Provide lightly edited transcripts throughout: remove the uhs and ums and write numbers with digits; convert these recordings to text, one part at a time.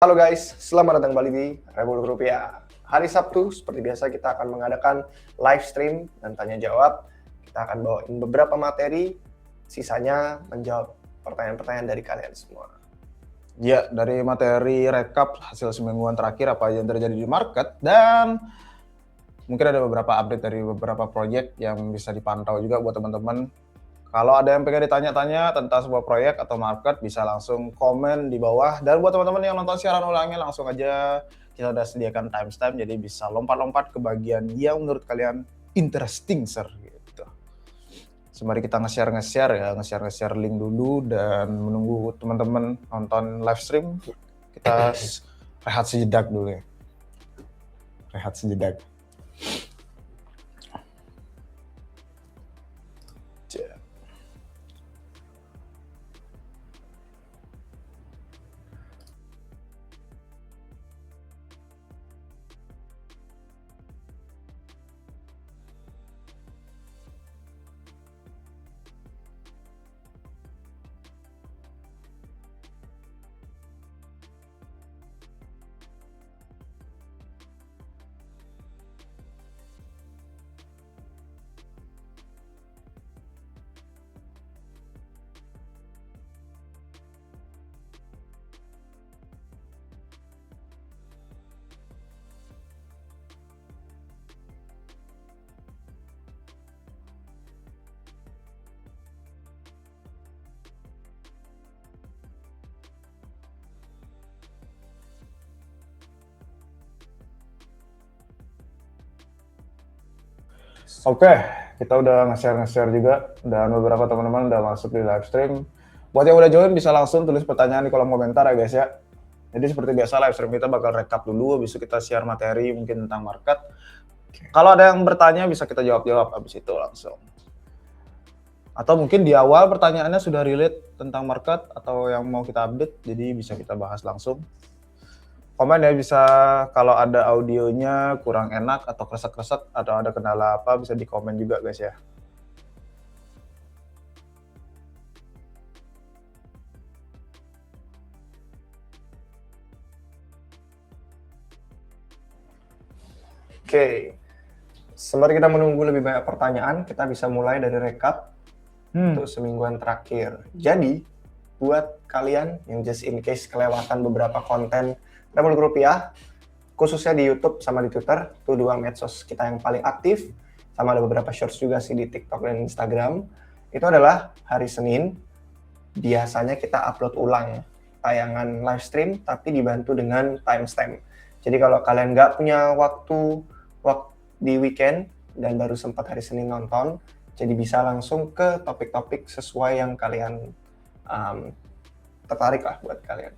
Halo guys, selamat datang kembali di Revolusi Rupiah. Hari Sabtu, seperti biasa kita akan mengadakan live stream dan tanya jawab. Kita akan bawain beberapa materi, sisanya menjawab pertanyaan-pertanyaan dari kalian semua. Ya, dari materi rekap hasil semingguan terakhir apa yang terjadi di market, dan mungkin ada beberapa update dari beberapa proyek yang bisa dipantau juga buat teman-teman. Kalau ada yang pengen ditanya-tanya tentang sebuah proyek atau market, bisa langsung komen di bawah. Dan buat teman-teman yang nonton siaran ulangnya, langsung aja kita udah sediakan timestamp, jadi bisa lompat-lompat ke bagian yang menurut kalian interesting, sir. Gitu. Sembari kita nge-share link dulu dan menunggu teman-teman nonton live stream, kita rehat sejedak dulu ya. Rehat sejedak. Oke, kita udah nge-share juga dan beberapa teman-teman udah masuk di live stream. Buat yang udah join bisa langsung tulis pertanyaan di kolom komentar ya guys ya. Jadi seperti biasa live stream kita bakal rekap dulu, habis itu kita share materi mungkin tentang market. Kalau ada yang bertanya bisa kita jawab-jawab habis itu langsung. Atau mungkin di awal pertanyaannya sudah relate tentang market atau yang mau kita update, jadi bisa kita bahas langsung. Komen ya, bisa kalau ada audionya kurang enak atau kresek-kresek atau ada kendala apa bisa di komen juga guys ya. Oke, sembari kita menunggu lebih banyak pertanyaan, kita bisa mulai dari rekap untuk semingguan terakhir. Jadi, buat kalian yang just in case kelewatan beberapa konten Revolusi Rupiah, khususnya di YouTube sama di Twitter, itu dua medsos kita yang paling aktif, sama ada beberapa shorts juga sih di TikTok dan Instagram. Itu adalah hari Senin, biasanya kita upload ulang tayangan live stream, tapi dibantu dengan timestamp. Jadi kalau kalian nggak punya waktu di weekend dan baru sempat hari Senin nonton, jadi bisa langsung ke topik-topik sesuai yang kalian tertarik lah buat kalian.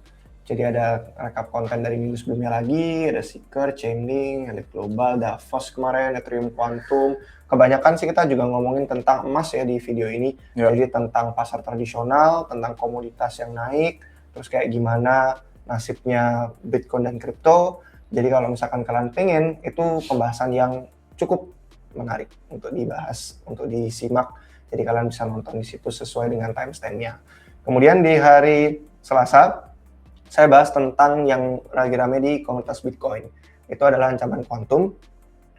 Jadi ada rekap konten dari minggu sebelumnya lagi, ada Seeker, Chainlink, Elite Global, Davos kemarin, Ethereum Quantum. Kebanyakan sih kita juga ngomongin tentang emas ya di video ini. Ya. Jadi tentang pasar tradisional, tentang komoditas yang naik, terus kayak gimana nasibnya Bitcoin dan kripto. Jadi kalau misalkan kalian pengen, itu pembahasan yang cukup menarik untuk dibahas, untuk disimak. Jadi kalian bisa nonton di situ sesuai dengan timestamp-nya. Kemudian di hari Selasa, saya bahas tentang yang lagi rame di komunitas Bitcoin. Itu adalah ancaman kuantum,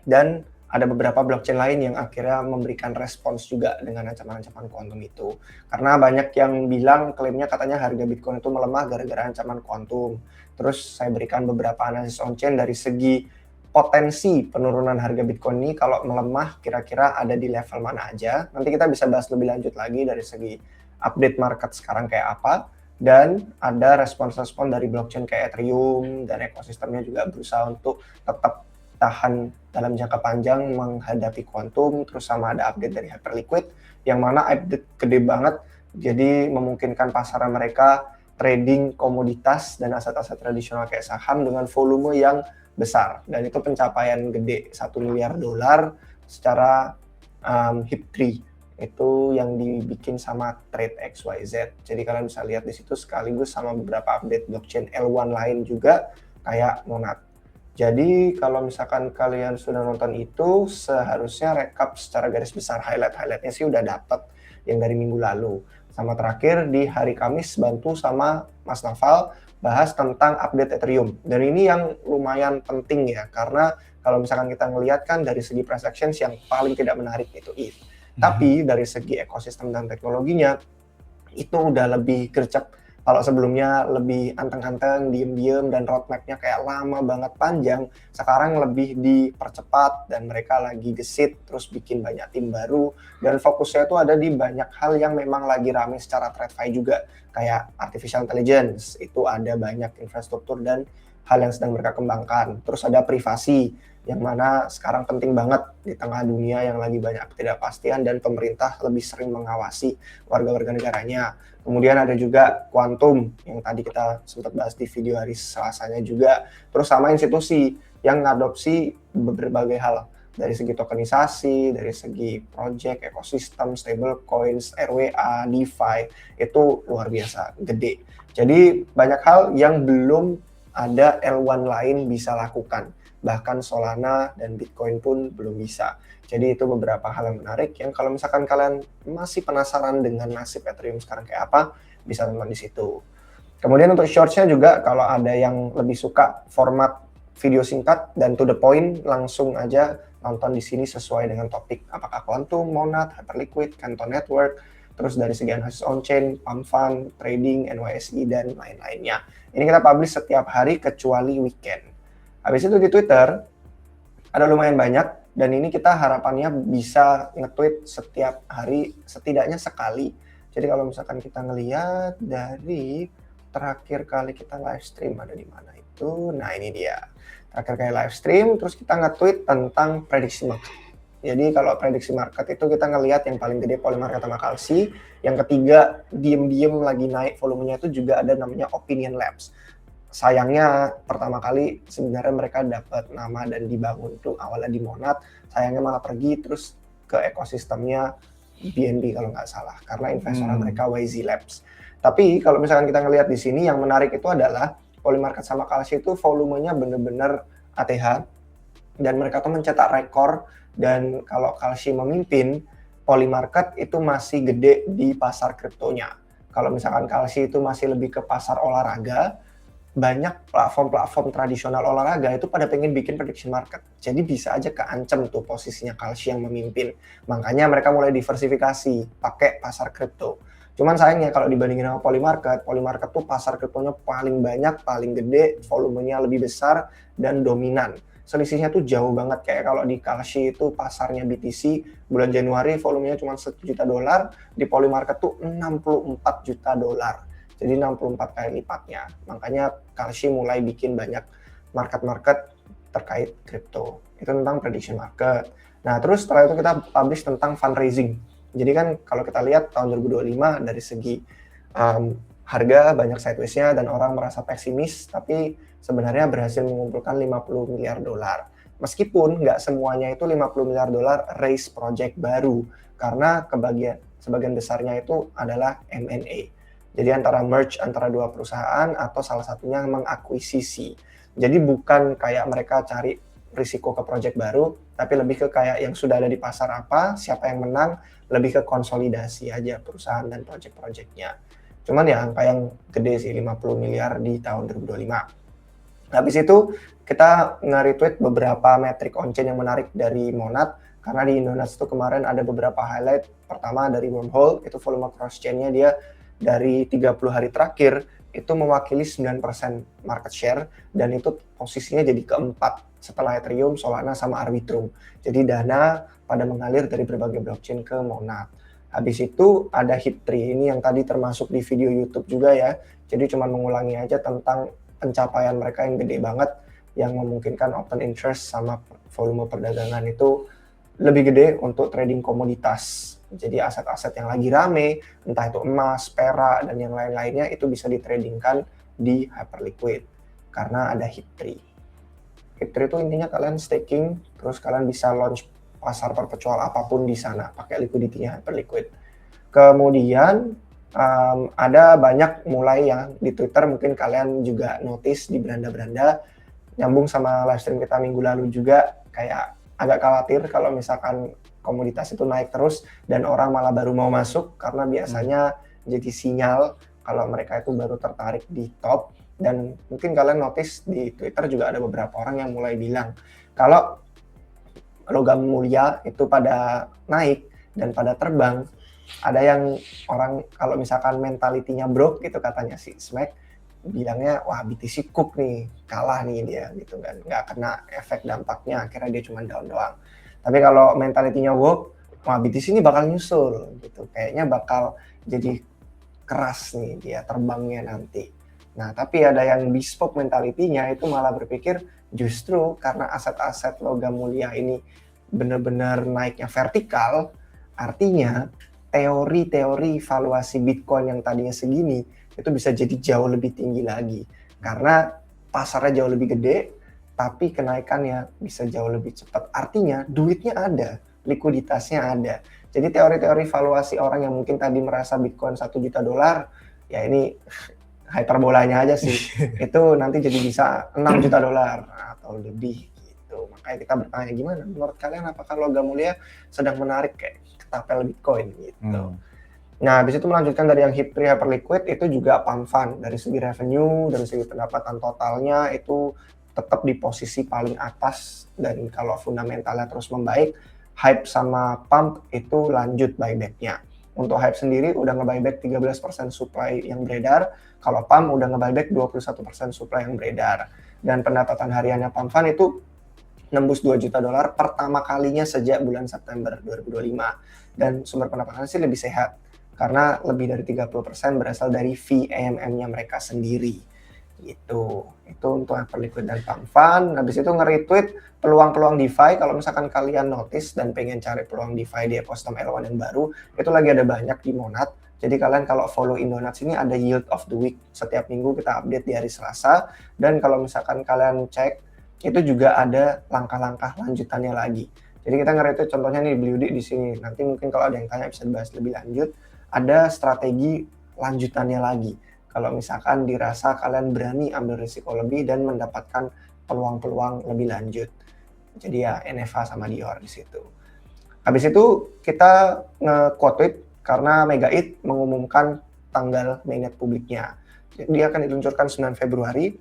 dan ada beberapa blockchain lain yang akhirnya memberikan respons juga dengan ancaman-ancaman kuantum itu. Karena banyak yang bilang, klaimnya katanya harga Bitcoin itu melemah gara-gara ancaman kuantum. Terus saya berikan beberapa analisis on-chain dari segi potensi penurunan harga Bitcoin ini kalau melemah kira-kira ada di level mana aja. Nanti kita bisa bahas lebih lanjut lagi dari segi update market sekarang kayak apa. Dan ada respon-respon dari blockchain kayak Ethereum dan ekosistemnya juga berusaha untuk tetap tahan dalam jangka panjang menghadapi kuantum. Terus sama ada update dari Hyperliquid yang mana update gede banget, jadi memungkinkan pasar mereka trading komoditas dan aset-aset tradisional kayak saham dengan volume yang besar, dan itu pencapaian gede $1 miliar secara HIP-3 itu yang dibikin sama Trade XYZ. Jadi kalian bisa lihat di situ sekaligus sama beberapa update blockchain L1 lain juga kayak Monad. Jadi kalau misalkan kalian sudah nonton itu, seharusnya rekap secara garis besar highlight-highlightnya sih udah dapat yang dari minggu lalu. Sama terakhir di hari Kamis bantu sama Mas Naval bahas tentang update Ethereum. Dan ini yang lumayan penting ya, karena kalau misalkan kita ngelihat kan dari segi price actions yang paling tidak menarik itu ETH. Tapi dari segi ekosistem dan teknologinya itu udah lebih gercep. Kalau sebelumnya lebih anteng-anteng, diem-diem, dan roadmap-nya kayak lama banget panjang, sekarang lebih dipercepat dan mereka lagi gesit, terus bikin banyak tim baru, dan fokusnya itu ada di banyak hal yang memang lagi rame secara TradFi juga, kayak artificial intelligence, itu ada banyak infrastruktur dan hal yang sedang mereka kembangkan. Terus ada privasi, yang mana sekarang penting banget di tengah dunia yang lagi banyak ketidakpastian dan pemerintah lebih sering mengawasi warga-warga negaranya. Kemudian ada juga kuantum yang tadi kita sempat bahas di video hari Selasanya juga. Terus sama institusi yang ngadopsi berbagai hal dari segi tokenisasi, dari segi project, ekosistem, stablecoins, RWA, DeFi, itu luar biasa gede. Jadi banyak hal yang belum ada L1 lain bisa lakukan. Bahkan Solana dan Bitcoin pun belum bisa. Jadi itu beberapa hal yang menarik yang kalau misalkan kalian masih penasaran dengan nasib Ethereum sekarang kayak apa, bisa tonton di situ. Kemudian untuk shorts-nya juga kalau ada yang lebih suka format video singkat dan to the point, langsung aja nonton di sini sesuai dengan topik. Apakah Quantum, Monad, Hyperliquid, Canton Network, terus dari segi analysis on-chain, pump fund, trading, NYSE, dan lain-lainnya. Ini kita publish setiap hari kecuali weekend. Habis itu di Twitter, ada lumayan banyak, dan ini kita harapannya bisa nge-tweet setiap hari, setidaknya sekali. Jadi kalau misalkan kita ngelihat dari terakhir kali kita live stream, ada di mana itu? Nah ini dia, terakhir kali live stream, terus kita nge-tweet tentang prediksi market. Jadi kalau prediksi market itu kita ngelihat yang paling gede Polymarket sama Kalshi, yang ketiga diem-diem lagi naik volumenya itu juga ada namanya Opinion Labs. Sayangnya pertama kali sebenarnya mereka dapat nama dan dibangun tuh awalnya di Monad, sayangnya malah pergi terus ke ekosistemnya BNB kalau nggak salah, karena investor mereka YZ Labs. Tapi kalau misalkan kita ngelihat di sini yang menarik itu adalah Polymarket sama Kalshi itu volumenya bener-bener ATH dan mereka tuh mencetak rekor, dan kalau Kalshi memimpin, Polymarket itu masih gede di pasar kriptonya. Kalau misalkan Kalshi itu masih lebih ke pasar olahraga, banyak platform-platform tradisional olahraga itu pada pengen bikin prediction market. Jadi bisa aja keancam tuh posisinya Kalshi yang memimpin. Makanya mereka mulai diversifikasi, pakai pasar kripto. Cuman sayangnya kalau dibandingin sama Polymarket, Polymarket tuh pasar kriptonya paling banyak, paling gede, volumenya lebih besar, dan dominan. Selisihnya tuh jauh banget, kayak kalau di Kalshi itu pasarnya BTC, bulan Januari volumenya cuma $1 juta, di Polymarket tuh $64 juta. Jadi 64 kali lipatnya. Makanya Kalshi mulai bikin banyak market-market terkait kripto. Itu tentang prediction market. Nah, terus setelah itu kita publish tentang fundraising. Jadi kan kalau kita lihat tahun 2025 dari segi harga banyak sideways-nya dan orang merasa pesimis, tapi sebenarnya berhasil mengumpulkan $50 miliar. Meskipun nggak semuanya itu $50 miliar raise project baru, karena sebagian besarnya itu adalah M&A. Jadi antara merge antara dua perusahaan atau salah satunya mengakuisisi. Jadi bukan kayak mereka cari risiko ke project baru, tapi lebih ke kayak yang sudah ada di pasar apa, siapa yang menang, lebih ke konsolidasi aja perusahaan dan project-projectnya. Cuman ya angka yang gede sih, 50 miliar di tahun 2025. Habis itu kita nge-retweet beberapa metrik on-chain yang menarik dari Monad, karena di Indonesia itu kemarin ada beberapa highlight. Pertama dari Wormhole, itu volume cross-chain-nya dia dari 30 hari terakhir itu mewakili 9% market share, dan itu posisinya jadi keempat setelah Ethereum, Solana, sama Arbitrum. Jadi dana pada mengalir dari berbagai blockchain ke Monad. Habis itu ada Hit3, ini yang tadi termasuk di video YouTube juga ya. Jadi cuma mengulangi aja tentang pencapaian mereka yang gede banget, yang memungkinkan open interest sama volume perdagangan itu lebih gede untuk trading komoditas. Jadi aset-aset yang lagi rame, entah itu emas, perak, dan yang lain-lainnya itu bisa ditradingkan di Hyperliquid karena ada Hit3. Hit3 itu intinya kalian staking, terus kalian bisa launch pasar perpetual apapun di sana pakai liquidity-nya Hyperliquid. Kemudian ada banyak mulai yang di Twitter, mungkin kalian juga notice di beranda-beranda, nyambung sama live stream kita minggu lalu juga, kayak agak khawatir kalau misalkan komoditas itu naik terus dan orang malah baru mau masuk, karena biasanya jadi sinyal kalau mereka itu baru tertarik di top. Dan mungkin kalian notice di Twitter juga ada beberapa orang yang mulai bilang kalau logam mulia itu pada naik dan pada terbang. Ada yang orang kalau misalkan mentalitinya broke gitu katanya si Smack, bilangnya wah BTC cook nih, kalah nih dia gitu kan, nggak kena efek dampaknya, akhirnya dia cuma down doang. Tapi kalau mentalitinya woke, wah BTC ini bakal nyusul gitu, kayaknya bakal jadi keras nih dia terbangnya nanti. Nah tapi ada yang bespoke mentalitinya itu malah berpikir justru karena aset-aset logam mulia ini benar-benar naiknya vertikal, artinya teori-teori valuasi Bitcoin yang tadinya segini itu bisa jadi jauh lebih tinggi lagi karena pasarnya jauh lebih gede tapi kenaikannya bisa jauh lebih cepat. Artinya duitnya ada, likuiditasnya ada. Jadi teori-teori valuasi orang yang mungkin tadi merasa Bitcoin $1 juta, ya ini hyperbolanya aja sih. Itu nanti jadi bisa $6 juta atau lebih gitu. Makanya kita bertanya gimana menurut kalian apakah logam mulia sedang menarik kayak ketapel Bitcoin gitu. Nah, habis itu melanjutkan dari yang hyperliquid itu juga pump fund. Dari segi revenue, dari segi pendapatan totalnya itu tetap di posisi paling atas dan kalau fundamentalnya terus membaik, hype sama pump itu lanjut buyback-nya. Untuk hype sendiri udah nge-buyback 13% supply yang beredar, kalau pump udah nge-buyback 21% supply yang beredar. Dan pendapatan hariannya pump fund itu nembus $2 juta pertama kalinya sejak bulan September 2025. Dan sumber pendapatannya sih lebih sehat karena lebih dari 30% berasal dari fee AMM-nya mereka sendiri. Gitu. Itu untuk hyperliquid dan pump fund. Habis itu nge-retweet peluang-peluang DeFi. Kalau misalkan kalian notice dan pengen cari peluang DeFi di ekosistem L1 yang baru, itu lagi ada banyak di Monad. Jadi kalian kalau follow Indonuts ini ada yield of the week. Setiap minggu kita update di hari Selasa. Dan kalau misalkan kalian cek, itu juga ada langkah-langkah lanjutannya lagi. Jadi kita nge-retweet contohnya nih BlueD di sini. Nanti mungkin kalau ada yang tanya bisa dibahas lebih lanjut. Ada strategi lanjutannya lagi. Kalau misalkan dirasa kalian berani ambil risiko lebih dan mendapatkan peluang-peluang lebih lanjut. Jadi ya NFA sama Dior di situ. Habis itu kita nge-quote tweet karena Megaid mengumumkan tanggal mainnet publiknya. Dia akan diluncurkan 9 Februari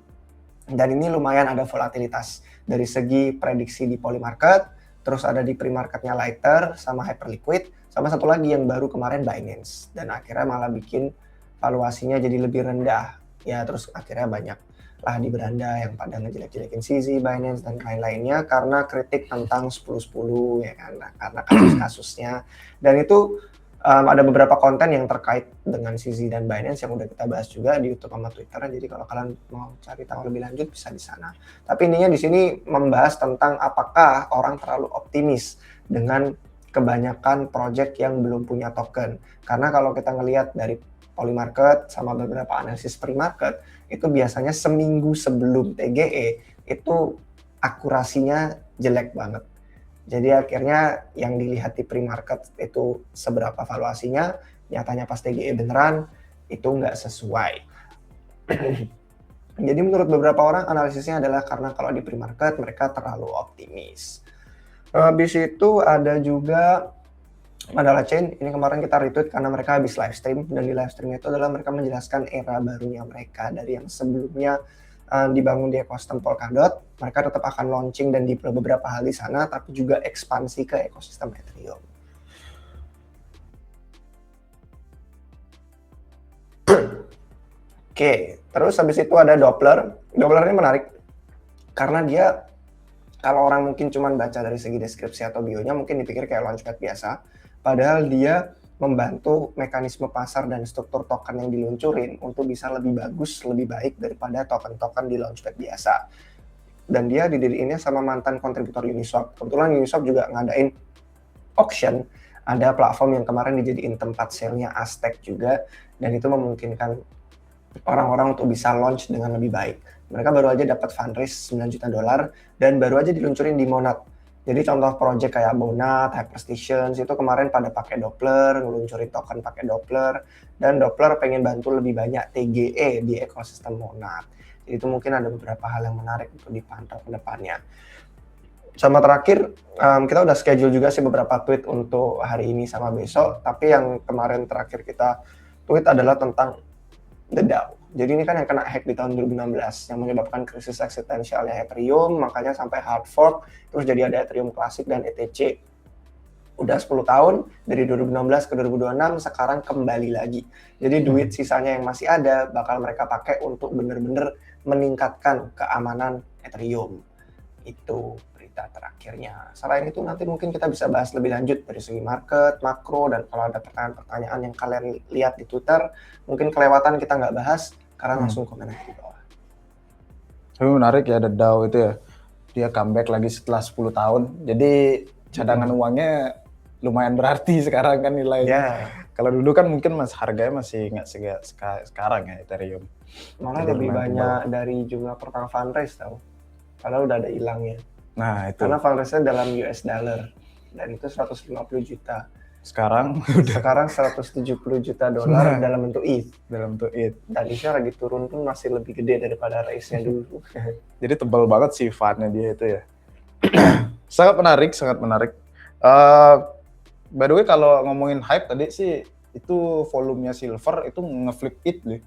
dan ini lumayan ada volatilitas dari segi prediksi di Polymarket, terus ada di pre-marketnya Lighter sama Hyperliquid, sama satu lagi yang baru kemarin Binance dan akhirnya malah bikin valuasinya jadi lebih rendah. Ya terus akhirnya banyak lah di beranda yang pada ngejelek-jelekin CZ, Binance dan lain-lainnya karena kritik tentang 10-10 ya kan, karena kasus-kasusnya. Dan itu ada beberapa konten yang terkait dengan CZ dan Binance yang udah kita bahas juga di YouTube sama Twitter. Jadi kalau kalian mau cari tahu lebih lanjut bisa di sana. Tapi intinya di sini membahas tentang apakah orang terlalu optimis dengan kebanyakan project yang belum punya token. Karena kalau kita ngelihat dari Polymarket sama beberapa analisis pre-market, itu biasanya seminggu sebelum TGE itu akurasinya jelek banget. Jadi akhirnya yang dilihat di pre-market itu seberapa valuasinya, nyatanya pas TGE beneran itu nggak sesuai. Jadi menurut beberapa orang analisisnya adalah karena kalau di pre-market mereka terlalu optimis. Habis itu ada juga Mandala Chain, ini kemarin kita retweet karena mereka habis live stream, dan di live stream itu adalah mereka menjelaskan era barunya mereka dari yang sebelumnya dibangun di ekosistem Polkadot, mereka tetap akan launching dan deploy beberapa hal di sana, tapi juga ekspansi ke ekosistem Ethereum. Oke, terus habis itu ada Doppler. Doppler ini menarik karena dia kalau orang mungkin cuma baca dari segi deskripsi atau bio-nya mungkin dipikir kayak launchpad biasa. Padahal dia membantu mekanisme pasar dan struktur token yang diluncurin untuk bisa lebih bagus, lebih baik daripada token-token di launchpad biasa. Dan dia didiriinnya sama mantan kontributor Uniswap. Kebetulan Uniswap juga ngadain auction, ada platform yang kemarin dijadiin tempat sale-nya Aztec juga, dan itu memungkinkan orang-orang untuk bisa launch dengan lebih baik. Mereka baru aja dapat fundraise $9 juta dan baru aja diluncurin di Monad. Jadi contoh project kayak Bonat, Hyperstations itu kemarin pada pakai Doppler, ngeluncurin token pakai Doppler, dan Doppler pengen bantu lebih banyak TGE di ekosistem Monad. Jadi itu mungkin ada beberapa hal yang menarik untuk dipantau ke depannya. Sama terakhir, kita udah schedule juga sih beberapa tweet untuk hari ini sama besok, tapi yang kemarin terakhir kita tweet adalah tentang The DAO. Jadi ini kan yang kena hack di tahun 2016 yang menyebabkan krisis eksistensialnya Ethereum, makanya sampai hard fork, terus jadi ada Ethereum Classic dan ETC. Udah 10 tahun, dari 2016 ke 2026, sekarang kembali lagi. Jadi duit sisanya yang masih ada bakal mereka pakai untuk bener-bener meningkatkan keamanan Ethereum. Itu berita terakhirnya. Selain itu nanti mungkin kita bisa bahas lebih lanjut dari segi market, makro, dan kalau ada pertanyaan-pertanyaan yang kalian lihat di Twitter, mungkin kelewatan kita nggak bahas, karena langsung komen aja di bawah. Tapi menarik ya, The DAO itu ya. Dia comeback lagi setelah 10 tahun. Jadi cadangan uangnya lumayan berarti sekarang kan nilainya. Ya, Kalau dulu kan mungkin harganya masih nggak sekarang ya Ethereum. malah Jadi lebih lumayan banyak dari jumlah pertama fundraise tau. Padahal udah ada hilangnya. Nah itu. Karena fundraise-nya dalam US dollar. Dan itu 150 juta. Sekarang Sekarang 170 juta dolar dalam bentuk ETH. dalam bentuk ETH. Dan ETH lagi turun pun masih lebih gede daripada raise-nya dulu. Jadi tebal banget sih fund-nya dia itu ya. Sangat menarik, sangat menarik. By the way kalau ngomongin hype tadi sih itu volumenya silver itu ngeflip it nih.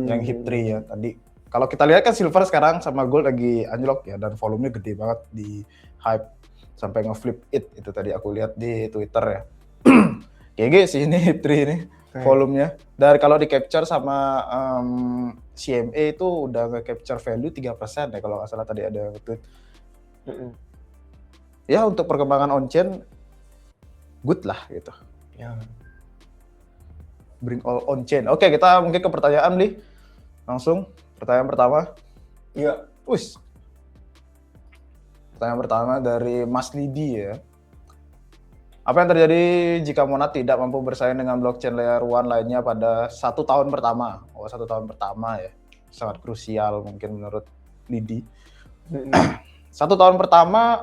Yang HIP-3 ya tadi. Kalau kita lihat kan silver sekarang sama gold lagi anjlok ya dan volumenya gede banget di hype sampai ngeflip it itu tadi aku lihat di Twitter ya. GG sih ini HIP-3 ini volumenya. Dari kalau di capture sama CME itu udah nge-capture value 3% ya kalau nggak salah tadi ada tweet. Ya untuk perkembangan on-chain good lah gitu. Ya. Bring all on-chain. Oke, kita mungkin ke pertanyaan nih. Langsung pertanyaan pertama. Iya. Pertanyaan pertama dari Mas Lidi ya. Apa yang terjadi jika Monad tidak mampu bersaing dengan blockchain layer 1 lainnya pada 1 tahun pertama? 1 tahun pertama ya. Sangat krusial mungkin menurut Lidi. 1 tahun pertama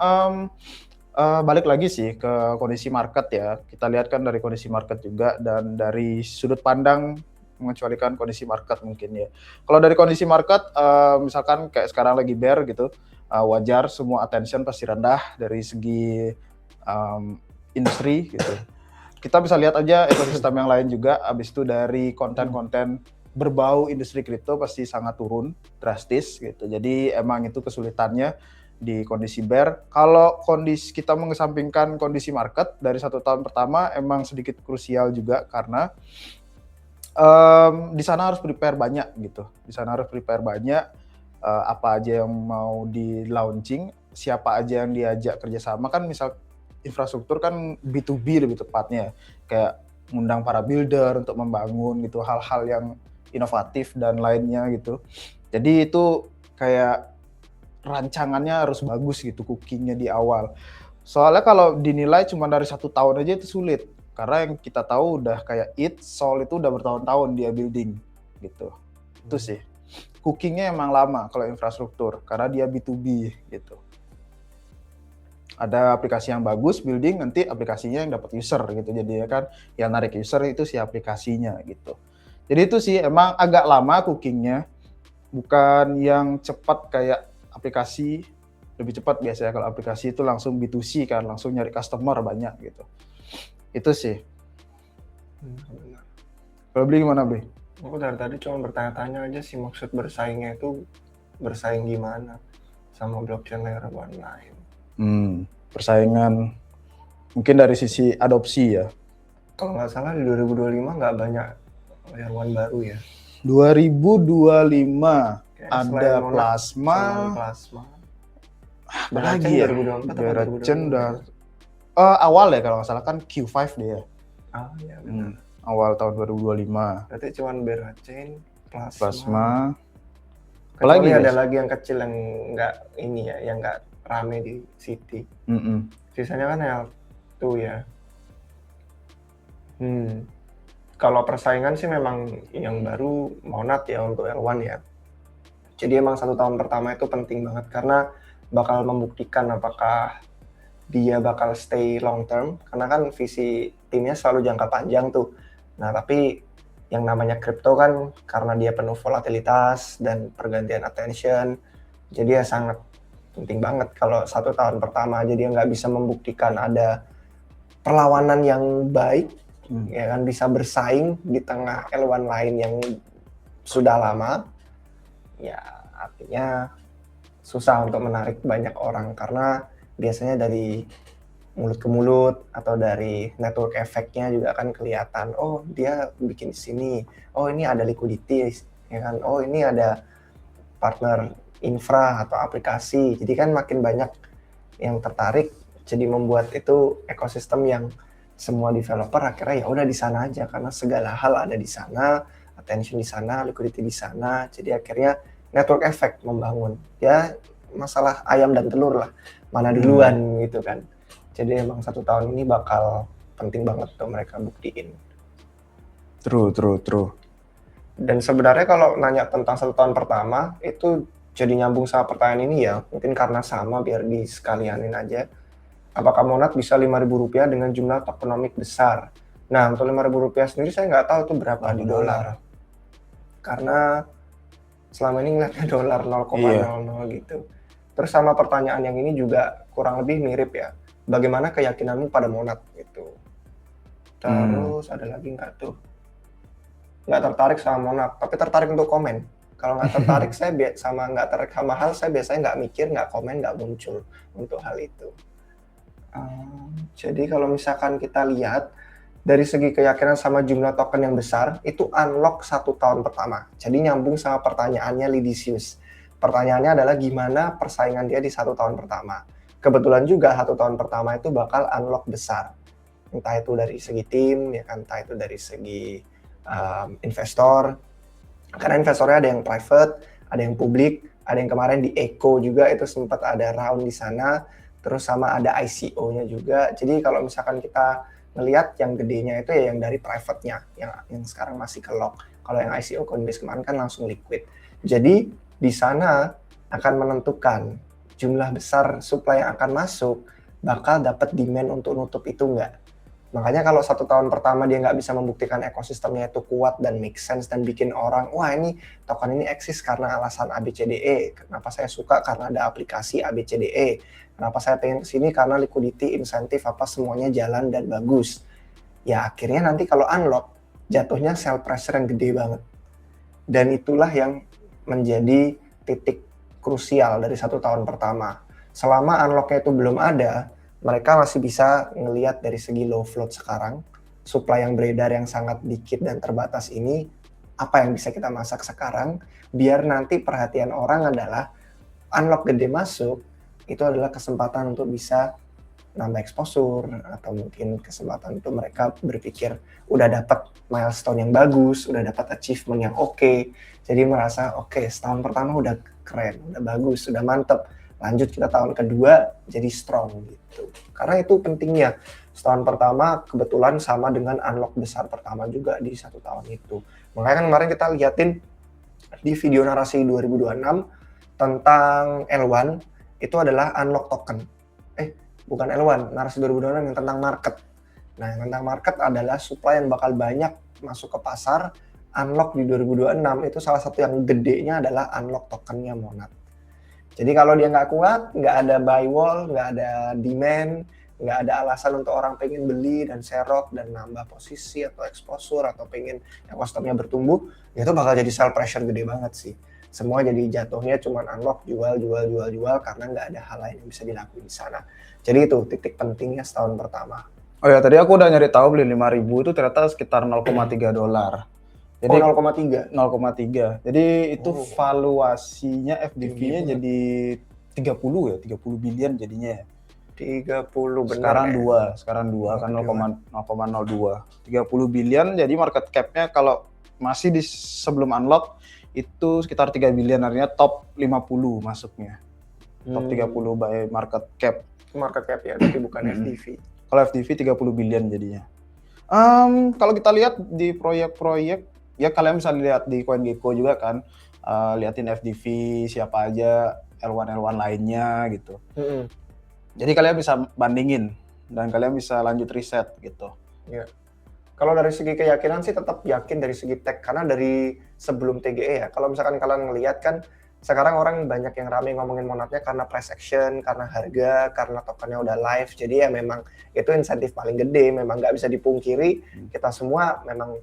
balik lagi sih ke kondisi market ya. Kita lihat kan dari kondisi market juga dan dari sudut pandang mengecualikan kondisi market mungkin ya. Kalau dari kondisi market, misalkan kayak sekarang lagi bear gitu, wajar semua attention pasti rendah dari segi industri gitu. Kita bisa lihat aja ekosistem yang lain juga, abis itu dari konten-konten berbau industri kripto pasti sangat turun drastis gitu. Jadi emang itu kesulitannya di kondisi bear. Kalau kondisi kita mengesampingkan kondisi market dari 1 tahun pertama emang sedikit krusial juga karena di sana harus prepare banyak gitu. Di sana harus prepare banyak apa aja yang mau di launching, siapa aja yang diajak kerjasama kan misal infrastruktur kan B2B lebih tepatnya kayak ngundang para builder untuk membangun gitu hal-hal yang inovatif dan lainnya gitu. Jadi itu kayak rancangannya harus bagus gitu, cookingnya di awal. Soalnya kalau dinilai cuma dari 1 tahun aja itu sulit. Karena yang kita tahu udah kayak Sol itu udah bertahun-tahun dia building gitu. Itu sih. Cookingnya emang lama kalau infrastruktur karena dia B2B gitu. Ada aplikasi yang bagus building, nanti aplikasinya yang dapat user gitu. Jadi ya kan yang narik user itu si aplikasinya gitu. Jadi itu sih emang agak lama cookingnya. Bukan yang cepat kayak aplikasi, lebih cepat biasanya kalau aplikasi itu langsung B2C kan, langsung nyari customer banyak gitu. Itu sih. Kalau beli gimana, Bli? Aku dari tadi cuma bertanya-tanya aja sih maksud bersaingnya itu bersaing gimana sama blockchain layer 1 lain. Persaingan mungkin dari sisi adopsi ya. Kalau nggak salah di 2025 nggak banyak layer 1 baru ya. 2025 Kayak ada selain Monad, Plasma. Plasma. Apa lagi ya? 2024 atau Berachen 2025? udah awal ya kalau nggak salah kan Q5 dia. Ah ya benar. Awal tahun 2025. Berarti cuma Berachen, Plasma. Plasma. Kecuali Apalagi ada guys? lagi yang kecil yang nggak ini ya, yang nggak rame di City. Sisanya kan L2 ya. Kalau persaingan sih memang yang baru Monad ya untuk L1 ya. Jadi emang 1 tahun pertama itu penting banget karena bakal membuktikan apakah dia bakal stay long term. Karena kan visi timnya selalu jangka panjang tuh. Nah tapi yang namanya kripto kan karena dia penuh volatilitas dan pergantian attention. Jadi ya sangat penting banget kalau 1 tahun pertama aja dia nggak bisa membuktikan ada perlawanan yang baik, ya kan bisa bersaing di tengah L1 lain yang sudah lama, ya artinya susah untuk menarik banyak orang karena biasanya dari mulut ke mulut atau dari network effect-nya juga kan kelihatan, oh dia bikin di sini, oh ini ada liquidity, ya kan, oh ini ada partner infra atau aplikasi, jadi kan makin banyak yang tertarik, jadi membuat itu ekosistem yang semua developer akhirnya ya udah di sana aja karena segala hal ada di sana, attention di sana, liquidity di sana, jadi akhirnya network effect membangun. Ya masalah ayam dan telur lah, mana duluan gitu kan. Jadi emang 1 tahun ini bakal penting banget tuh mereka buktiin. True. Dan sebenarnya kalau nanya tentang 1 tahun pertama, itu jadi nyambung sama pertanyaan ini ya, mungkin karena sama biar disekalianin aja. Apakah Monat bisa Rp5.000 dengan jumlah tokenomik besar? Nah, untuk Rp5.000 sendiri saya nggak tahu itu berapa di dolar. Karena selama ini ngeliatnya dolar 0,00 gitu. Terus sama pertanyaan yang ini juga kurang lebih mirip ya. Bagaimana keyakinanmu pada Monat gitu. Terus ada lagi nggak tuh? Nggak tertarik sama Monat, tapi tertarik untuk komen. Kalau nggak tertarik saya nggak tertarik sama hal, saya biasanya nggak mikir, nggak komen, nggak muncul untuk hal itu. Jadi kalau misalkan kita lihat dari segi keyakinan sama jumlah token yang besar, itu unlock 1 tahun pertama. Jadi nyambung sama pertanyaannya Lidisius. Pertanyaannya adalah gimana persaingan dia di 1 tahun pertama. Kebetulan juga 1 tahun pertama itu bakal unlock besar. Entah itu dari segi tim, ya kan, entah itu dari segi investor. Karena investornya ada yang private, ada yang publik, ada yang kemarin di Echo juga itu sempat ada round di sana. Terus sama ada ICO-nya juga. Jadi kalau misalkan kita ngelihat yang gedenya itu ya yang dari private-nya, yang sekarang masih ke lock. Kalau yang ICO Coinbase kemarin kan langsung liquid. Jadi di sana akan menentukan jumlah besar supply yang akan masuk, bakal dapat demand untuk nutup itu enggak. Makanya kalau 1 tahun pertama dia nggak bisa membuktikan ekosistemnya itu kuat dan make sense dan bikin orang, wah ini token ini eksis karena alasan ABCDE, kenapa saya suka karena ada aplikasi ABCDE, kenapa saya pengen kesini karena liquidity, insentif apa semuanya jalan dan bagus. Ya akhirnya nanti kalau unlock, jatuhnya sell pressure yang gede banget. Dan itulah yang menjadi titik krusial dari 1 tahun pertama. Selama unlocknya itu belum ada, mereka masih bisa ngelihat dari segi low float sekarang, supply yang beredar yang sangat dikit dan terbatas ini, apa yang bisa kita masak sekarang, biar nanti perhatian orang adalah unlock gede masuk, itu adalah kesempatan untuk bisa nambah exposure, atau mungkin kesempatan untuk mereka berpikir udah dapat milestone yang bagus, udah dapat achievement yang oke, jadi merasa oke, setahun pertama udah keren, udah bagus, udah mantep, lanjut kita tahun kedua jadi strong gitu. Karena itu pentingnya. Setahun pertama kebetulan sama dengan unlock besar pertama juga di 1 tahun itu. Makanya kan kemarin kita liatin di video narasi 2026 tentang L1 itu adalah unlock token. Bukan L1, narasi 2026 yang tentang market. Nah, yang tentang market adalah supply yang bakal banyak masuk ke pasar. Unlock di 2026 itu salah satu yang gedenya adalah unlock tokennya Monat. Jadi kalau dia nggak kuat, nggak ada buy wall, nggak ada demand, nggak ada alasan untuk orang pengen beli dan serok dan nambah posisi atau exposure atau pengen ekosistemnya bertumbuh, itu bakal jadi sell pressure gede banget sih. Semua jadi jatuhnya cuma unlock, jual karena nggak ada hal lain yang bisa dilakuin di sana. Jadi itu titik pentingnya setahun pertama. Oh ya, tadi aku udah nyari tahu beli 5.000 itu ternyata sekitar $0.3. Jadi 0,3. Jadi itu valuasinya FDV-nya jadi 30 billion jadinya. 30 benar. Sekarang 2 kan 0,02. 30 billion jadi market cap-nya kalau masih di sebelum unlock itu sekitar 3 billion, artinya top 50 masuknya. Top 30 by market cap. Market cap ya, tapi bukan FDV. Kalau FDV 30 billion jadinya. Kalau kita lihat di proyek-proyek, ya kalian bisa lihat di CoinGecko juga kan, liatin FDV siapa aja, L1 lainnya gitu. Jadi kalian bisa bandingin dan kalian bisa lanjut riset gitu. Ya. Kalau dari segi keyakinan sih tetap yakin dari segi tech, karena dari sebelum TGE ya, kalau misalkan kalian ngelihat kan sekarang orang banyak yang rame ngomongin Monatnya karena price action, karena harga, karena tokennya udah live, jadi ya memang itu insentif paling gede, memang nggak bisa dipungkiri, kita semua memang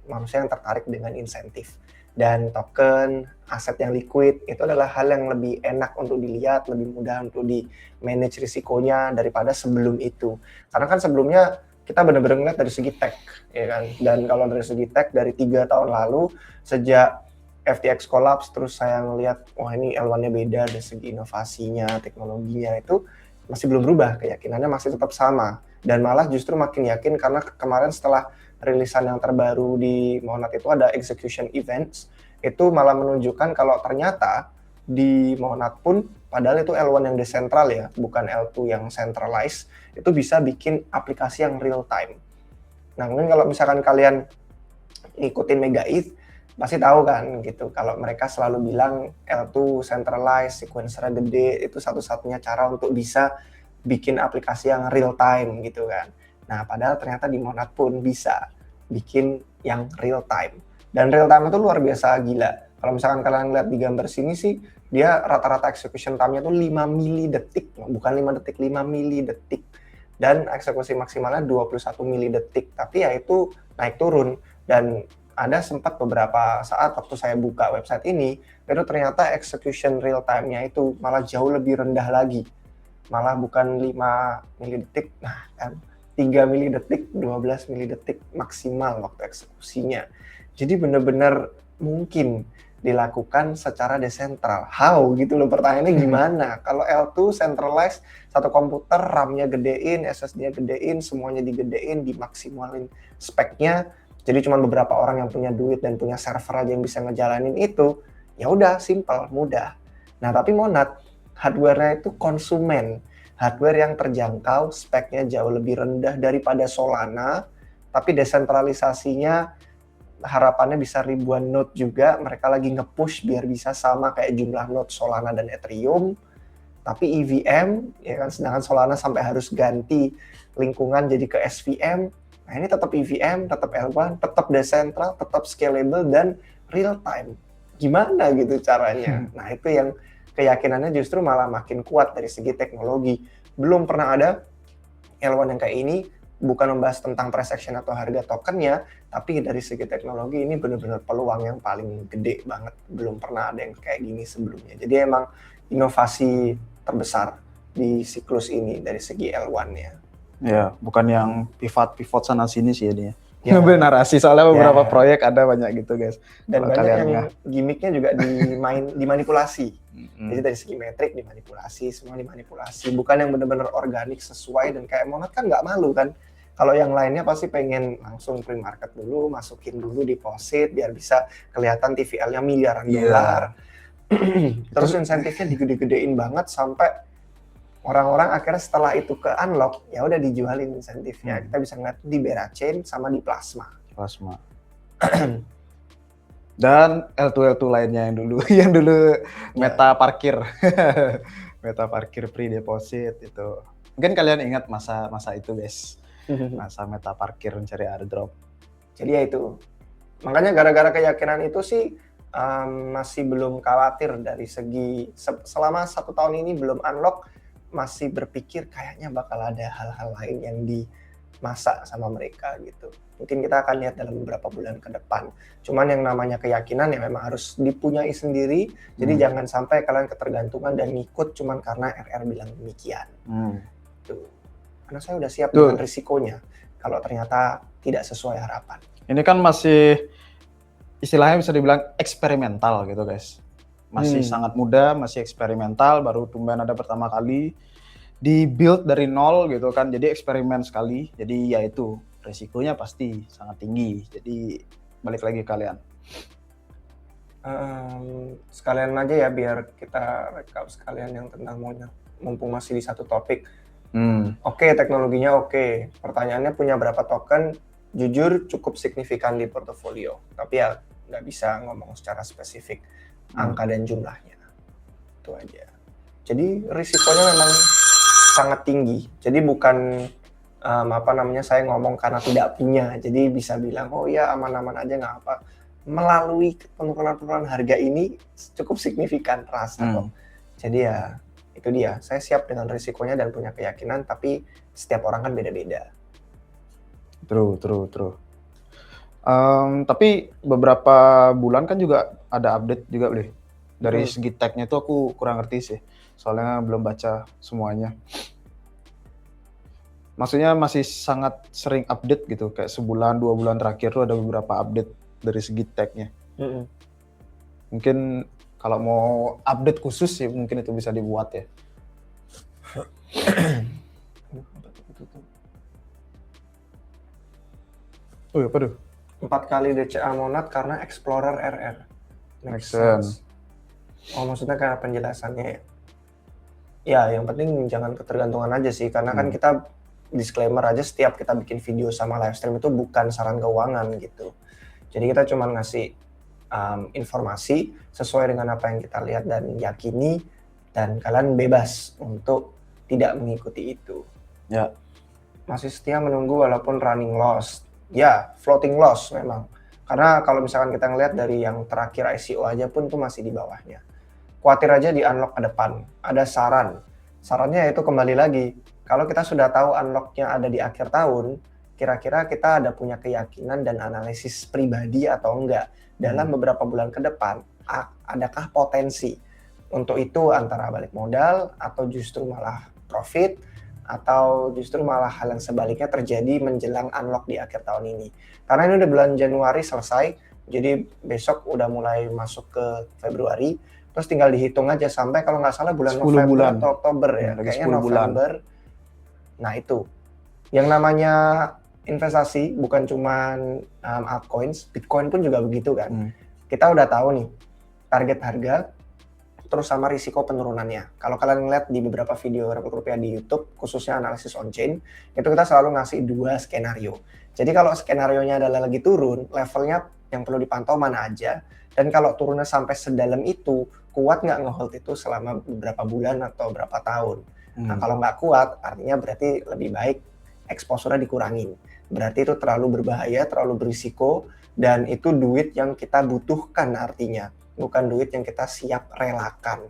manusia yang tertarik dengan insentif. Dan token, aset yang liquid itu adalah hal yang lebih enak untuk dilihat, lebih mudah untuk di-manage risikonya daripada sebelum itu. Karena kan sebelumnya kita benar-benar ngeliat dari segi tech, ya kan. Dan kalau dari segi tech dari 3 tahun lalu sejak FTX collapse terus saya ngelihat wah ini L1-nya beda dari segi inovasinya, teknologinya itu masih belum berubah, keyakinannya masih tetap sama. Dan malah justru makin yakin karena kemarin setelah rilisan yang terbaru di Monad itu ada execution events, itu malah menunjukkan kalau ternyata di Monad pun padahal itu L1 yang desentral ya, bukan L2 yang centralized, itu bisa bikin aplikasi yang real time. Nah, mungkin kalau misalkan kalian ngikutin Mega ETH, pasti tahu kan gitu, kalau mereka selalu bilang L2 centralized, sequencer gede, itu satu-satunya cara untuk bisa bikin aplikasi yang real time gitu kan. Nah, padahal ternyata di Monad pun bisa bikin yang real time. Dan real time itu luar biasa gila. Kalau misalkan kalian lihat di gambar sini sih, dia rata-rata execution time-nya tuh 5 mili detik, bukan 5 detik, 5 mili detik. Dan eksekusi maksimalnya 21 mili detik. Tapi ya itu naik turun. Dan ada sempat beberapa saat waktu saya buka website ini, itu ternyata execution real time-nya itu malah jauh lebih rendah lagi. Malah bukan 5 mili detik, nah kan 3 mili detik, 12 mili detik maksimal waktu eksekusinya. Jadi benar-benar mungkin dilakukan secara desentral. How gitu loh, pertanyaannya gimana? Kalau L2 centralized, satu komputer, RAM-nya gedein, SSD-nya gedein, semuanya digedein, dimaksimalin speknya. Jadi cuma beberapa orang yang punya duit dan punya server aja yang bisa ngejalanin itu. Ya udah, simple, mudah. Nah, tapi Monad, hardware-nya itu konsumen. Hardware yang terjangkau, speknya jauh lebih rendah daripada Solana, tapi desentralisasinya harapannya bisa ribuan node juga. Mereka lagi nge-push biar bisa sama kayak jumlah node Solana dan Ethereum. Tapi EVM, ya kan, sedangkan Solana sampai harus ganti lingkungan jadi ke SVM. Nah ini tetap EVM, tetap L1, tetap decentral, tetap scalable, dan real time. Gimana gitu caranya? Nah itu yang keyakinannya justru malah makin kuat dari segi teknologi. Belum pernah ada L1 yang kayak ini, bukan membahas tentang price action atau harga tokennya, tapi dari segi teknologi ini benar-benar peluang yang paling gede banget. Belum pernah ada yang kayak gini sebelumnya. Jadi emang inovasi terbesar di siklus ini dari segi L1-nya. Ya, bukan yang pivot sana sini sih ini. Ya. Ngambil narasi soalnya beberapa proyek ada banyak gitu guys. Dan banyak yang gimmicknya juga dimanipulasi. Jadi dari segi metrik dimanipulasi, semua dimanipulasi. Bukan yang benar-benar organik sesuai, dan kayak Monad kan nggak malu kan. Kalau yang lainnya pasti pengen langsung pre-market dulu, masukin dulu deposit biar bisa kelihatan TVL-nya miliaran dolar. Terus insentifnya digede-gedein banget sampai orang-orang akhirnya setelah itu ke unlock, ya udah dijualin insentifnya. Kita bisa ngeliat di Berachain sama di Plasma. Dan L2 lainnya yang dulu meta parkir. Meta parkir pre-deposit itu. Mungkin kalian ingat masa itu guys. Masa meta parkir mencari airdrop. Jadi ya itu. Makanya gara-gara keyakinan itu sih masih belum khawatir dari segi selama 1 tahun ini belum unlock, masih berpikir kayaknya bakal ada hal-hal lain yang dimasak sama mereka gitu. Mungkin kita akan lihat dalam beberapa bulan ke depan. Cuman yang namanya keyakinan ya memang harus dipunyai sendiri. Jadi jangan sampai kalian ketergantungan dan ngikut cuman karena RR bilang demikian. Tuh. Karena saya udah siap dengan risikonya kalau ternyata tidak sesuai harapan. Ini kan masih istilahnya bisa dibilang eksperimental gitu guys. Masih sangat muda, masih eksperimental, baru tumbuhan ada pertama kali, di-build dari nol gitu kan, jadi eksperimen sekali, jadi ya itu, resikonya pasti sangat tinggi, jadi balik lagi kalian. Sekalian aja ya biar kita recap sekalian yang tentang Monad, mumpung masih di satu topik. Oke, teknologinya oke, pertanyaannya punya berapa token, jujur cukup signifikan di portofolio, tapi ya nggak bisa ngomong secara spesifik angka dan jumlahnya, itu aja. Jadi risikonya memang sangat tinggi. Jadi bukan saya ngomong karena tidak punya. Jadi bisa bilang oh ya aman-aman aja nggak apa. Melalui penurunan harga ini cukup signifikan terasa kok. Jadi ya itu dia. Saya siap dengan risikonya dan punya keyakinan. Tapi setiap orang kan beda-beda. True. Tapi beberapa bulan kan juga ada update juga, Bli. Dari Hmm. segi tag-nya itu aku kurang ngerti sih. Soalnya belum baca semuanya. Maksudnya masih sangat sering update gitu. Kayak sebulan, 2 bulan terakhir tuh ada beberapa update dari segi tag-nya. Mm-mm. Mungkin kalau mau update khusus sih mungkin itu bisa dibuat ya. Oh, apa tuh? 4 kali DCA Monad karena Explorer RR. Make sense. Oh, maksudnya karena penjelasannya ya. Ya, yang penting jangan ketergantungan aja sih, karena kan kita disclaimer aja setiap kita bikin video sama live stream itu bukan saran keuangan gitu. Jadi kita cuma ngasih informasi sesuai dengan apa yang kita lihat dan yakini, dan kalian bebas untuk tidak mengikuti itu. Ya. Masih setia menunggu walaupun running loss. Ya, floating loss memang. Karena kalau misalkan kita ngelihat dari yang terakhir ICO aja pun itu masih di bawahnya. Khawatir aja di unlock ke depan. Ada saran. Sarannya itu kembali lagi. Kalau kita sudah tahu unlocknya ada di akhir tahun, kira-kira kita ada punya keyakinan dan analisis pribadi atau enggak dalam beberapa bulan ke depan, adakah potensi untuk itu antara balik modal atau justru malah profit, atau justru malah hal yang sebaliknya terjadi menjelang unlock di akhir tahun ini. Karena ini udah bulan Januari selesai, jadi besok udah mulai masuk ke Februari, terus tinggal dihitung aja sampai kalau nggak salah bulan 10 November bulan. atau Oktober ya, Lagi kayaknya 10 bulan. November. Nah itu, yang namanya investasi bukan cuman altcoins, Bitcoin pun juga begitu kan. Kita udah tahu nih target harga, terus sama risiko penurunannya. Kalau kalian ngeliat di beberapa video Republik Rupiah di YouTube, khususnya analisis on-chain, itu kita selalu ngasih 2 skenario. Jadi kalau skenario-nya adalah lagi turun, levelnya yang perlu dipantau mana aja, dan kalau turunnya sampai sedalam itu, kuat nggak nge-hold itu selama beberapa bulan atau berapa tahun. Nah kalau nggak kuat, artinya berarti lebih baik exposure-nya dikurangin. Berarti itu terlalu berbahaya, terlalu berisiko, dan itu duit yang kita butuhkan artinya, bukan duit yang kita siap relakan.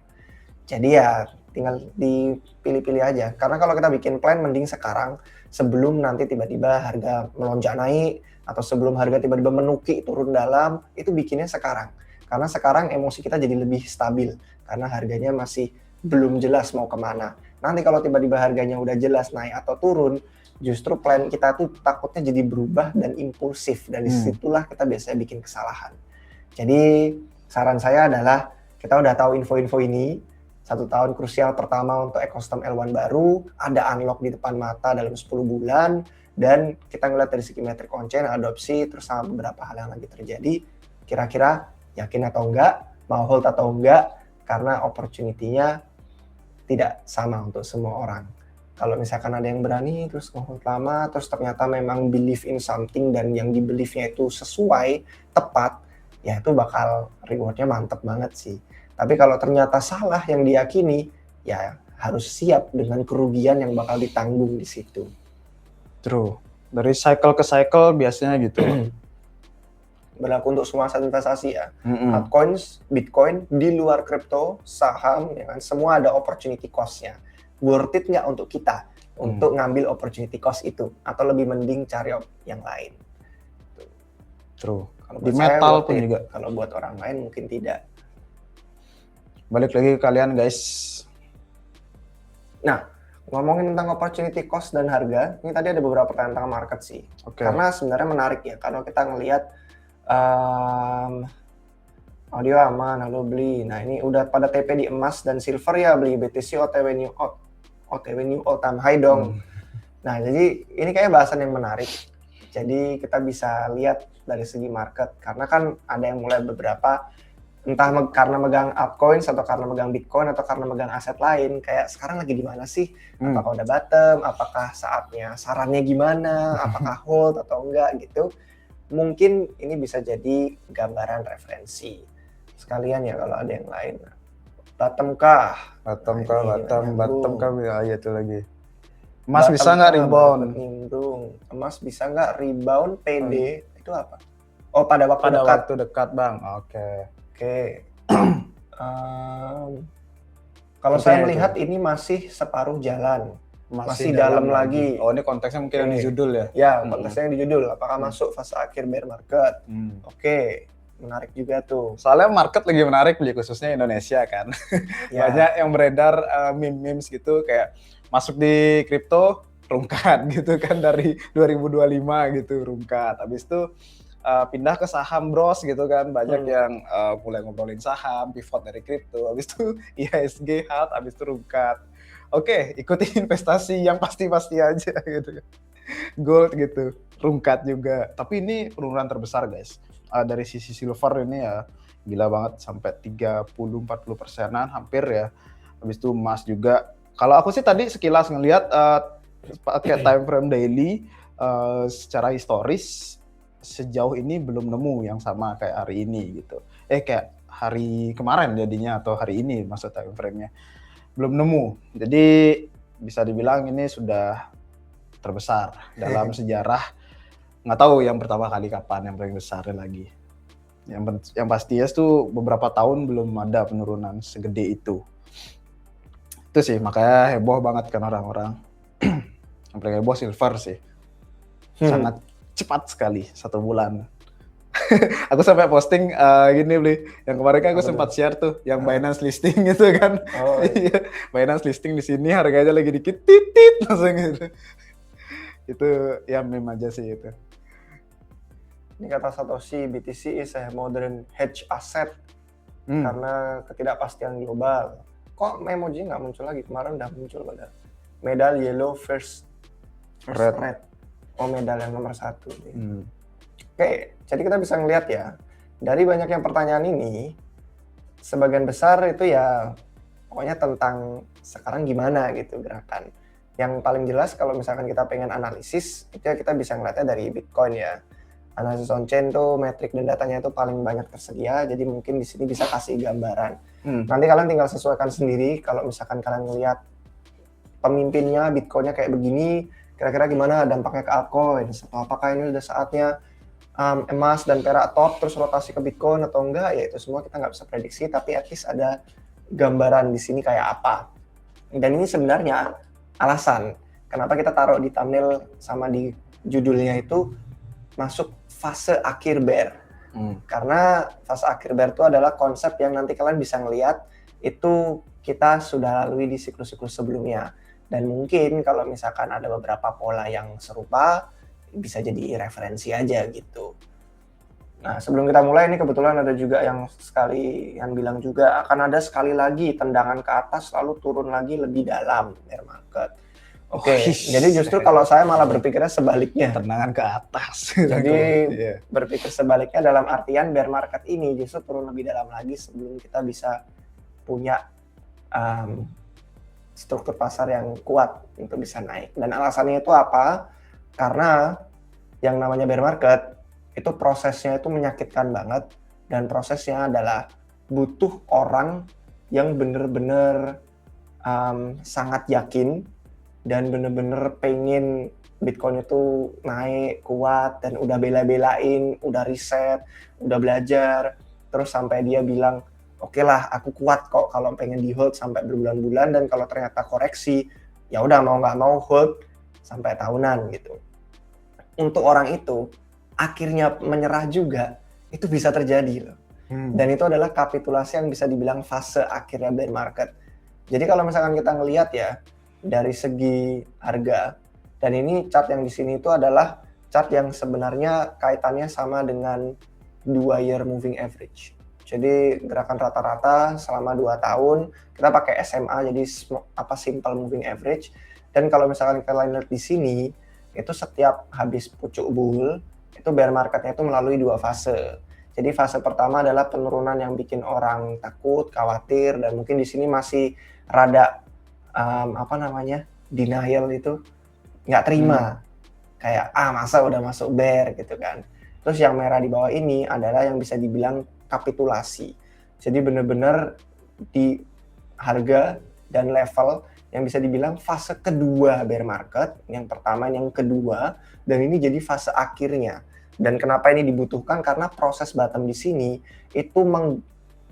Jadi ya tinggal dipilih-pilih aja. Karena kalau kita bikin plan mending sekarang, sebelum nanti tiba-tiba harga melonjak naik, atau sebelum harga tiba-tiba menuki turun dalam, itu bikinnya sekarang. Karena sekarang emosi kita jadi lebih stabil, karena harganya masih belum jelas mau kemana. Nanti kalau tiba-tiba harganya udah jelas naik atau turun, justru plan kita tuh takutnya jadi berubah dan impulsif, dan disitulah kita biasanya bikin kesalahan. Jadi saran saya adalah kita udah tahu info-info ini, 1 tahun krusial pertama untuk ekosistem L1 baru, ada unlock di depan mata dalam 10 bulan, dan kita ngeliat dari segi metrik on-chain, adopsi, terus sama beberapa hal yang lagi terjadi, kira-kira yakin atau enggak, mau hold atau enggak, karena opportunity-nya tidak sama untuk semua orang. Kalau misalkan ada yang berani terus nge-hold lama, terus ternyata memang believe in something dan yang di-believe-nya itu sesuai, tepat, ya itu bakal reward-nya mantep banget sih. Tapi kalau ternyata salah yang diyakini, ya harus siap dengan kerugian yang bakal ditanggung di situ. True. Dari cycle ke cycle biasanya gitu. Berlaku untuk semua aset investasi ya. Altcoins, Bitcoin, di luar kripto, saham, ya kan, semua ada opportunity cost-nya. Worth it nggak untuk kita untuk ngambil opportunity cost itu, atau lebih mending cari yang lain. True. Kalau Di buat saya metal worth pun it. juga. Kalau buat orang lain mungkin tidak. Balik lagi ke kalian guys. Nah, ngomongin tentang opportunity cost dan harga, ini tadi ada beberapa pertanyaan tentang market sih. Oke. Karena sebenarnya menarik ya, kalau kita ngelihat audio aman, halo beli. Nah ini udah pada TP di emas dan silver ya, beli BTC OTW new all time high dong. Nah jadi ini kayak bahasan yang menarik. Jadi kita bisa lihat dari segi market, karena kan ada yang mulai beberapa, entah karena megang altcoins atau karena megang Bitcoin atau karena megang aset lain, kayak sekarang lagi di mana sih? Apakah udah bottom? Apakah saatnya sarannya gimana? Apakah hold atau enggak gitu? Mungkin ini bisa jadi gambaran referensi sekalian ya kalau ada yang lain. Bottom kah? Bottom kah? Ya itu lagi. Emas Bottom bisa nggak kah, rebound? Nimbrung. Emas bisa nggak rebound? PD itu apa? Oh pada waktu Pada dekat. waktu dekat bang. Oke. Kalau saya melihat ini masih separuh jalan. masih dalam lagi. Oh, ini konteksnya mungkin yang di judul ya? Ya, konteksnya di judul. Apakah masuk fase akhir bear market? Oke, menarik juga tuh. Soalnya market lagi menarik, khususnya Indonesia kan. Ya. Banyak yang beredar meme-memes gitu, kayak masuk di kripto, rungkat gitu kan, dari 2025 gitu, rungkat. Habis itu pindah ke saham bros gitu kan, banyak yang mulai ngobrolin saham, pivot dari kripto, habis itu IHSG, HALT, habis itu rungkat. Oke, ikuti investasi yang pasti-pasti aja gitu. Gold gitu, rungkat juga. Tapi ini penurunan terbesar guys. Dari sisi silver ini ya gila banget, sampai 30-40%-an hampir ya. Habis itu emas juga. Kalau aku sih tadi sekilas ngelihat pakai time frame daily, secara historis sejauh ini belum nemu yang sama kayak hari ini gitu. Kayak hari kemarin jadinya, atau hari ini maksud time frame-nya. Belum nemu. Jadi bisa dibilang ini sudah terbesar dalam sejarah. Nggak tahu yang pertama kali kapan yang paling besar lagi. Yang pastinya tuh beberapa tahun belum ada penurunan segede itu. Itu sih makanya heboh banget kan orang-orang. Yang paling heboh silver sih. Sangat cepat sekali, 1 bulan. Aku sampai posting gini Bli, yang kemarin kan aku sempat share tuh yang Binance listing gitu kan. Oh, iya. Binance listing di sini harganya lagi dikit titit langsung gitu. Itu ya meme aja sih itu. Ini kata Satoshi, BTC is a modern hedge asset karena ketidakpastian global. Kok emoji nggak muncul lagi? Kemarin udah muncul pada medal yellow first red. Oh, medal yang nomor 1. Oke, jadi kita bisa ngelihat ya, dari banyaknya pertanyaan ini, sebagian besar itu ya pokoknya tentang sekarang gimana gitu gerakan. Yang paling jelas kalau misalkan kita pengen analisis, itu ya kita bisa ngeliatnya dari Bitcoin ya. Analisis on-chain tuh metrik dan datanya itu paling banyak tersedia, jadi mungkin di sini bisa kasih gambaran. Nanti kalian tinggal sesuaikan sendiri, kalau misalkan kalian ngeliat pemimpinnya Bitcoinnya kayak begini, kira-kira gimana dampaknya ke altcoin, atau apakah ini udah saatnya emas dan perak top terus rotasi ke Bitcoin atau enggak, ya itu semua kita nggak bisa prediksi, tapi at least ada gambaran di sini kayak apa. Dan ini sebenarnya alasan kenapa kita taruh di thumbnail sama di judulnya itu masuk fase akhir bear. Karena fase akhir bear itu adalah konsep yang nanti kalian bisa ngelihat itu kita sudah lalui di siklus-siklus sebelumnya. Dan mungkin kalau misalkan ada beberapa pola yang serupa, bisa jadi referensi aja gitu. Nah, sebelum kita mulai, ini kebetulan ada juga yang bilang juga akan ada sekali lagi tendangan ke atas lalu turun lagi lebih dalam bear market. Oke, jadi justru kalau saya malah berpikirnya sebaliknya. Tendangan ke atas. Jadi berpikir sebaliknya dalam artian bear market ini justru turun lebih dalam lagi sebelum kita bisa punya struktur pasar yang kuat untuk bisa naik. Dan alasannya itu apa? Karena yang namanya bear market itu prosesnya itu menyakitkan banget, dan prosesnya adalah butuh orang yang bener-bener sangat yakin dan bener-bener pengen Bitcoin itu naik kuat dan udah bela-belain, udah riset, udah belajar, terus sampai dia bilang oke lah aku kuat kok kalau pengen di hold sampai berbulan-bulan, dan kalau ternyata koreksi ya udah mau nggak mau hold sampai tahunan gitu. Untuk orang itu akhirnya menyerah juga itu bisa terjadi loh. Dan itu adalah kapitulasi yang bisa dibilang fase akhirnya bear market. Jadi kalau misalkan kita ngelihat ya dari segi harga, dan ini chart yang di sini itu adalah chart yang sebenarnya kaitannya sama dengan 2-year moving average. Jadi gerakan rata-rata selama 2 tahun kita pakai SMA, jadi simple moving average. Dan kalau misalkan kalian lihat di sini itu setiap habis pucuk bull itu bear marketnya itu melalui 2 fase. Jadi fase pertama adalah penurunan yang bikin orang takut, khawatir, dan mungkin di sini masih rada denial itu, nggak terima, kayak masa udah masuk bear gitu kan. Terus yang merah di bawah ini adalah yang bisa dibilang kapitulasi. Jadi benar-benar di harga dan level yang bisa dibilang fase kedua bear market, yang pertama, yang kedua, dan ini jadi fase akhirnya. Dan kenapa ini dibutuhkan? Karena proses bottom di sini itu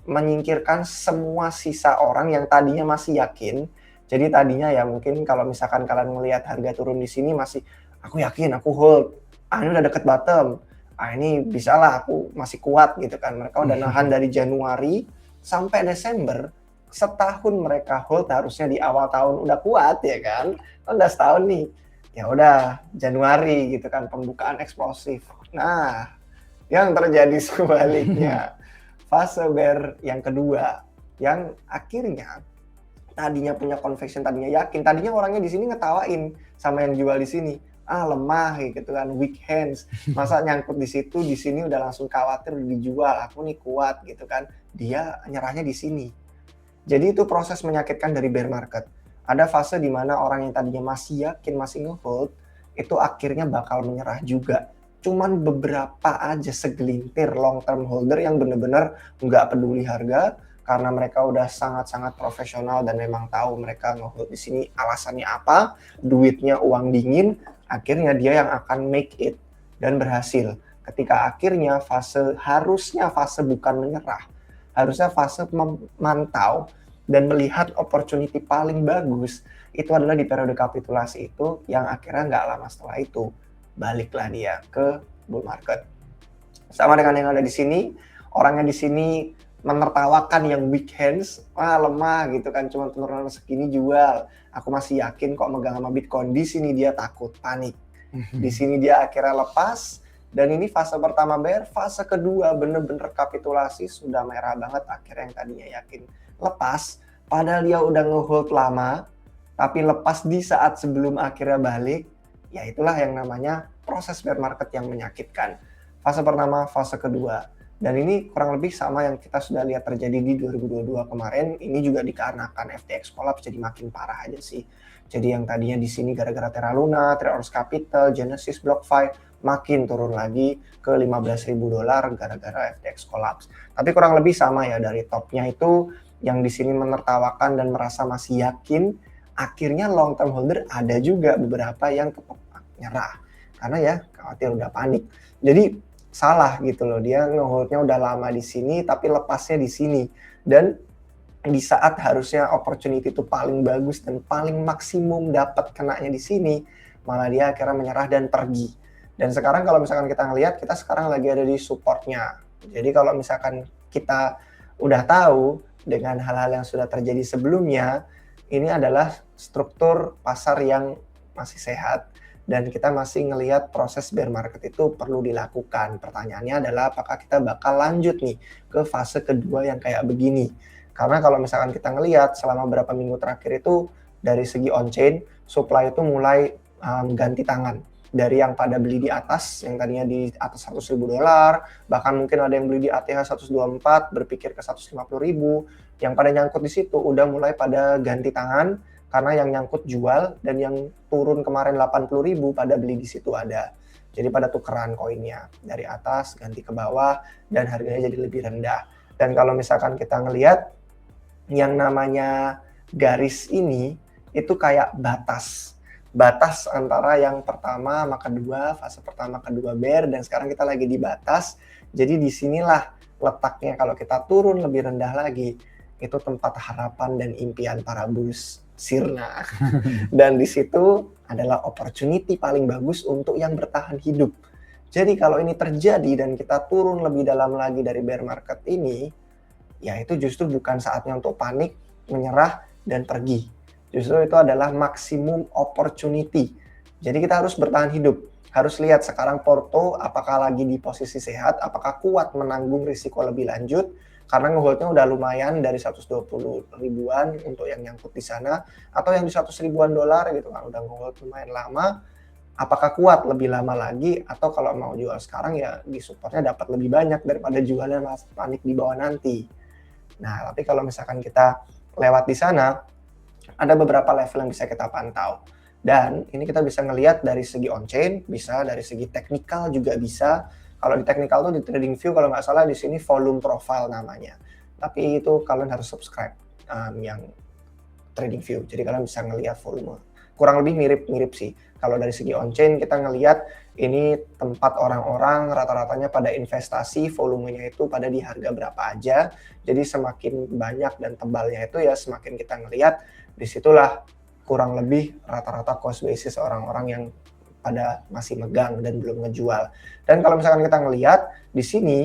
menyingkirkan semua sisa orang yang tadinya masih yakin Jadi tadinya ya mungkin kalau misalkan kalian melihat harga turun di sini masih, aku yakin aku hold, ini udah deket bottom, ini bisalah aku masih kuat gitu kan. Mereka udah nahan dari Januari sampai Desember, setahun mereka hold, harusnya di awal tahun udah kuat ya kan udah setahun nih, ya udah Januari gitu kan pembukaan eksplosif. Nah, yang terjadi sebaliknya, fase bear yang kedua, yang akhirnya tadinya punya conviction, tadinya yakin, tadinya orangnya di sini ngetawain sama yang jual di sini, lemah gitu kan, weak hands, masa nyangkut di situ, di sini udah langsung khawatir dijual, aku nih kuat gitu kan, dia nyerahnya di sini. Jadi itu proses menyakitkan dari bear market. Ada fase di mana orang yang tadinya masih yakin, masih nge-hold, itu akhirnya bakal menyerah juga. Cuman beberapa aja segelintir long term holder yang bener-bener nggak peduli harga, karena mereka udah sangat-sangat profesional dan memang tahu mereka nge-hold di sini alasannya apa, duitnya uang dingin, akhirnya dia yang akan make it dan berhasil. Ketika akhirnya harusnya fase bukan menyerah, harusnya fase memantau dan melihat opportunity paling bagus, itu adalah di periode kapitulasi itu, yang akhirnya nggak lama setelah itu baliklah dia ke bull market. Sama dengan yang ada di sini, orangnya di sini menertawakan yang weak hands, lemah gitu kan, cuma penurunan segini jual. Aku masih yakin kok megang sama Bitcoin. Di sini dia takut, panik. Di sini dia akhirnya lepas, dan ini fase pertama bear. Fase kedua bener-bener kapitulasi, sudah merah banget, akhirnya yang tadinya yakin lepas, padahal dia udah nge-hold lama, tapi lepas di saat sebelum akhirnya balik. Ya itulah yang namanya proses bear market yang menyakitkan. Fase pertama, fase kedua. Dan ini kurang lebih sama yang kita sudah lihat terjadi di 2022 kemarin. Ini juga dikarenakan FTX collapse, jadi makin parah aja sih. Jadi yang tadinya di sini gara-gara Terra Luna, Three Arrows Capital, Genesis, BlockFi, makin turun lagi ke $15.000 gara-gara FTX collapse. Tapi kurang lebih sama ya, dari topnya itu yang di sini menertawakan dan merasa masih yakin, akhirnya long term holder ada juga beberapa yang nyerah. Karena ya khawatir, udah panik. Jadi salah gitu loh, dia ngeholdnya udah lama di sini tapi lepasnya di sini, dan di saat harusnya opportunity itu paling bagus dan paling maksimum dapat kenanya di sini, malah dia akhirnya menyerah dan pergi. Dan sekarang kalau misalkan kita ngelihat, kita sekarang lagi ada di supportnya. Jadi kalau misalkan kita udah tahu dengan hal-hal yang sudah terjadi sebelumnya, ini adalah struktur pasar yang masih sehat, dan kita masih ngelihat proses bear market itu perlu dilakukan. Pertanyaannya adalah apakah kita bakal lanjut nih ke fase kedua yang kayak begini. Karena kalau misalkan kita ngelihat selama beberapa minggu terakhir itu, dari segi on-chain, supply itu mulai ganti tangan. Dari yang pada beli di atas, yang tadinya di atas $100.000, bahkan mungkin ada yang beli di ATH 124, berpikir ke 150.000, yang pada nyangkut di situ udah mulai pada ganti tangan, karena yang nyangkut jual, dan yang turun kemarin 80.000 pada beli di situ ada. Jadi pada tukeran koinnya dari atas ganti ke bawah, dan harganya jadi lebih rendah. Dan kalau misalkan kita ngelihat yang namanya garis ini, itu kayak batas antara yang pertama sama kedua, fase pertama kedua bear, dan sekarang kita lagi di batas. Jadi disinilah letaknya kalau kita turun lebih rendah lagi, itu tempat harapan dan impian para bulls sirna. Dan di situ adalah opportunity paling bagus untuk yang bertahan hidup. Jadi kalau ini terjadi dan kita turun lebih dalam lagi dari bear market ini, ya itu justru bukan saatnya untuk panik, menyerah, dan pergi. Justru itu adalah maksimum opportunity. Jadi kita harus bertahan hidup. Harus lihat sekarang Porto apakah lagi di posisi sehat, apakah kuat menanggung risiko lebih lanjut, karena ngeholdnya udah lumayan dari 120 ribuan untuk yang nyangkut di sana, atau yang di 100 ribuan dolar gitu kan, udah ngehold lumayan lama. Apakah kuat lebih lama lagi, atau kalau mau jual sekarang ya di supportnya dapat lebih banyak daripada jualnya masih panik di bawah nanti. Nah, tapi kalau misalkan kita lewat di sana, ada beberapa level yang bisa kita pantau. Dan ini kita bisa ngelihat dari segi on-chain, bisa dari segi teknikal juga bisa. Kalau di teknikal tuh di TradingView kalau nggak salah di sini volume profile namanya. Tapi itu kalian harus subscribe yang TradingView. Jadi kalian bisa ngelihat volume kurang lebih mirip-mirip sih. Kalau dari segi on-chain kita ngelihat ini tempat orang-orang rata-ratanya pada investasi, volumenya itu pada di harga berapa aja. Jadi semakin banyak dan tebalnya itu ya semakin kita ngelihat disitulah kurang lebih rata-rata cost basis orang-orang yang pada masih megang dan belum ngejual. Dan kalau misalkan kita ngelihat di sini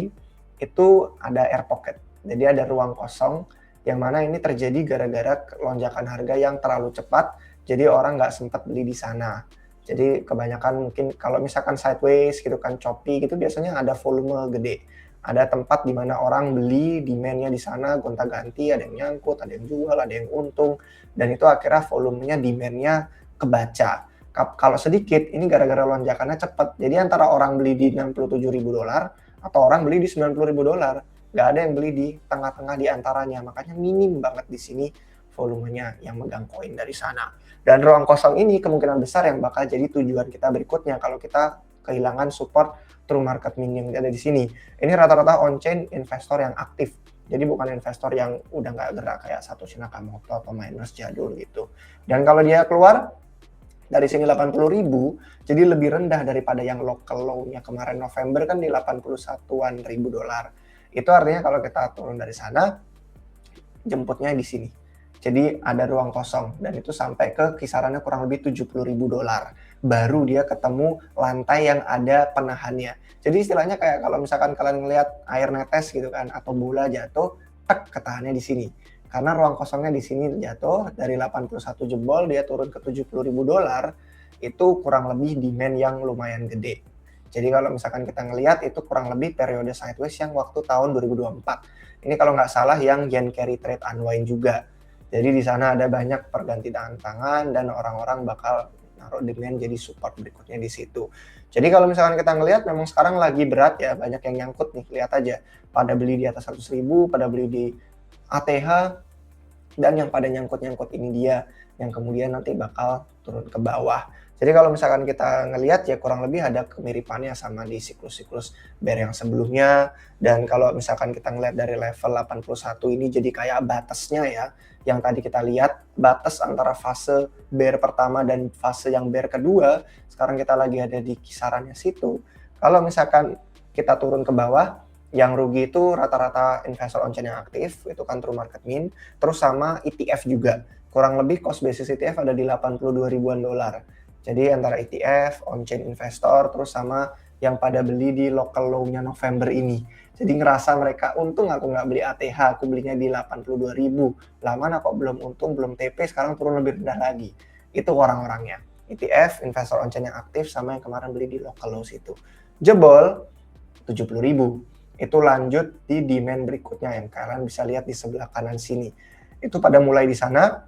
itu ada air pocket. Jadi ada ruang kosong yang mana ini terjadi gara-gara lonjakan harga yang terlalu cepat. Jadi orang nggak sempat beli di sana. Jadi kebanyakan mungkin kalau misalkan sideways gitu kan, choppy gitu biasanya ada volume gede. Ada tempat di mana orang beli, demand-nya di sana gonta-ganti, ada yang nyangkut, ada yang jual, ada yang untung. Dan itu akhirnya volumenya, demand-nya kebaca. Kalau sedikit, ini gara-gara lonjakannya cepat. Jadi antara orang beli di $67.000 atau orang beli di $90.000. Nggak ada yang beli di tengah-tengah di antaranya. Makanya minim banget di sini volumenya yang megang koin dari sana. Dan ruang kosong ini kemungkinan besar yang bakal jadi tujuan kita berikutnya kalau kita kehilangan support true market min yang ada di sini. Ini rata-rata on-chain investor yang aktif. Jadi bukan investor yang udah nggak gerak kayak Satoshi Nakamoto atau miners jadul gitu. Dan kalau dia keluar dari sini 80.000, jadi lebih rendah daripada yang local low-nya kemarin November kan di 81-an ribu dolar. Itu artinya kalau kita turun dari sana, jemputnya di sini. Jadi ada ruang kosong dan itu sampai ke kisarannya kurang lebih $70.000. Baru dia ketemu lantai yang ada penahannya. Jadi istilahnya kayak kalau misalkan kalian ngelihat air netes gitu kan atau bola jatuh, tek ketahannya di sini. Karena ruang kosongnya di sini jatuh dari 81 jebol dia turun ke $70.000, itu kurang lebih demand yang lumayan gede. Jadi kalau misalkan kita ngelihat itu kurang lebih periode sideways yang waktu tahun 2024. Ini kalau nggak salah yang yen carry trade unwind juga. Jadi di sana ada banyak pergantian tangan dan orang-orang bakal naruh demand jadi support berikutnya di situ. Jadi kalau misalkan kita ngelihat memang sekarang lagi berat ya, banyak yang nyangkut nih, lihat aja. Pada beli di atas 100.000, pada beli di ATH, dan yang pada nyangkut-nyangkut ini dia yang kemudian nanti bakal turun ke bawah. Jadi kalau misalkan kita ngelihat ya kurang lebih ada kemiripannya sama di siklus-siklus bear yang sebelumnya. Dan kalau misalkan kita ngelihat dari level 81 ini jadi kayak batasnya ya. Yang tadi kita lihat batas antara fase bear pertama dan fase yang bear kedua. Sekarang kita lagi ada di kisarannya situ. Kalau misalkan kita turun ke bawah, yang rugi itu rata-rata investor on-chain yang aktif, itu kan true market min. Terus sama ETF juga. Kurang lebih cost basis ETF ada di 82 ribuan dolar. Jadi antara ETF, on-chain investor, terus sama yang pada beli di local low-nya November ini. Jadi ngerasa mereka, untung aku nggak beli ATH, aku belinya di 82.000. Lah mana kok belum untung, belum TP, sekarang turun lebih rendah lagi. Itu orang-orangnya. ETF, investor on-chain yang aktif, sama yang kemarin beli di local low situ. Jebol, 70.000. Itu lanjut di demand berikutnya yang kalian bisa lihat di sebelah kanan sini. Itu pada mulai di sana.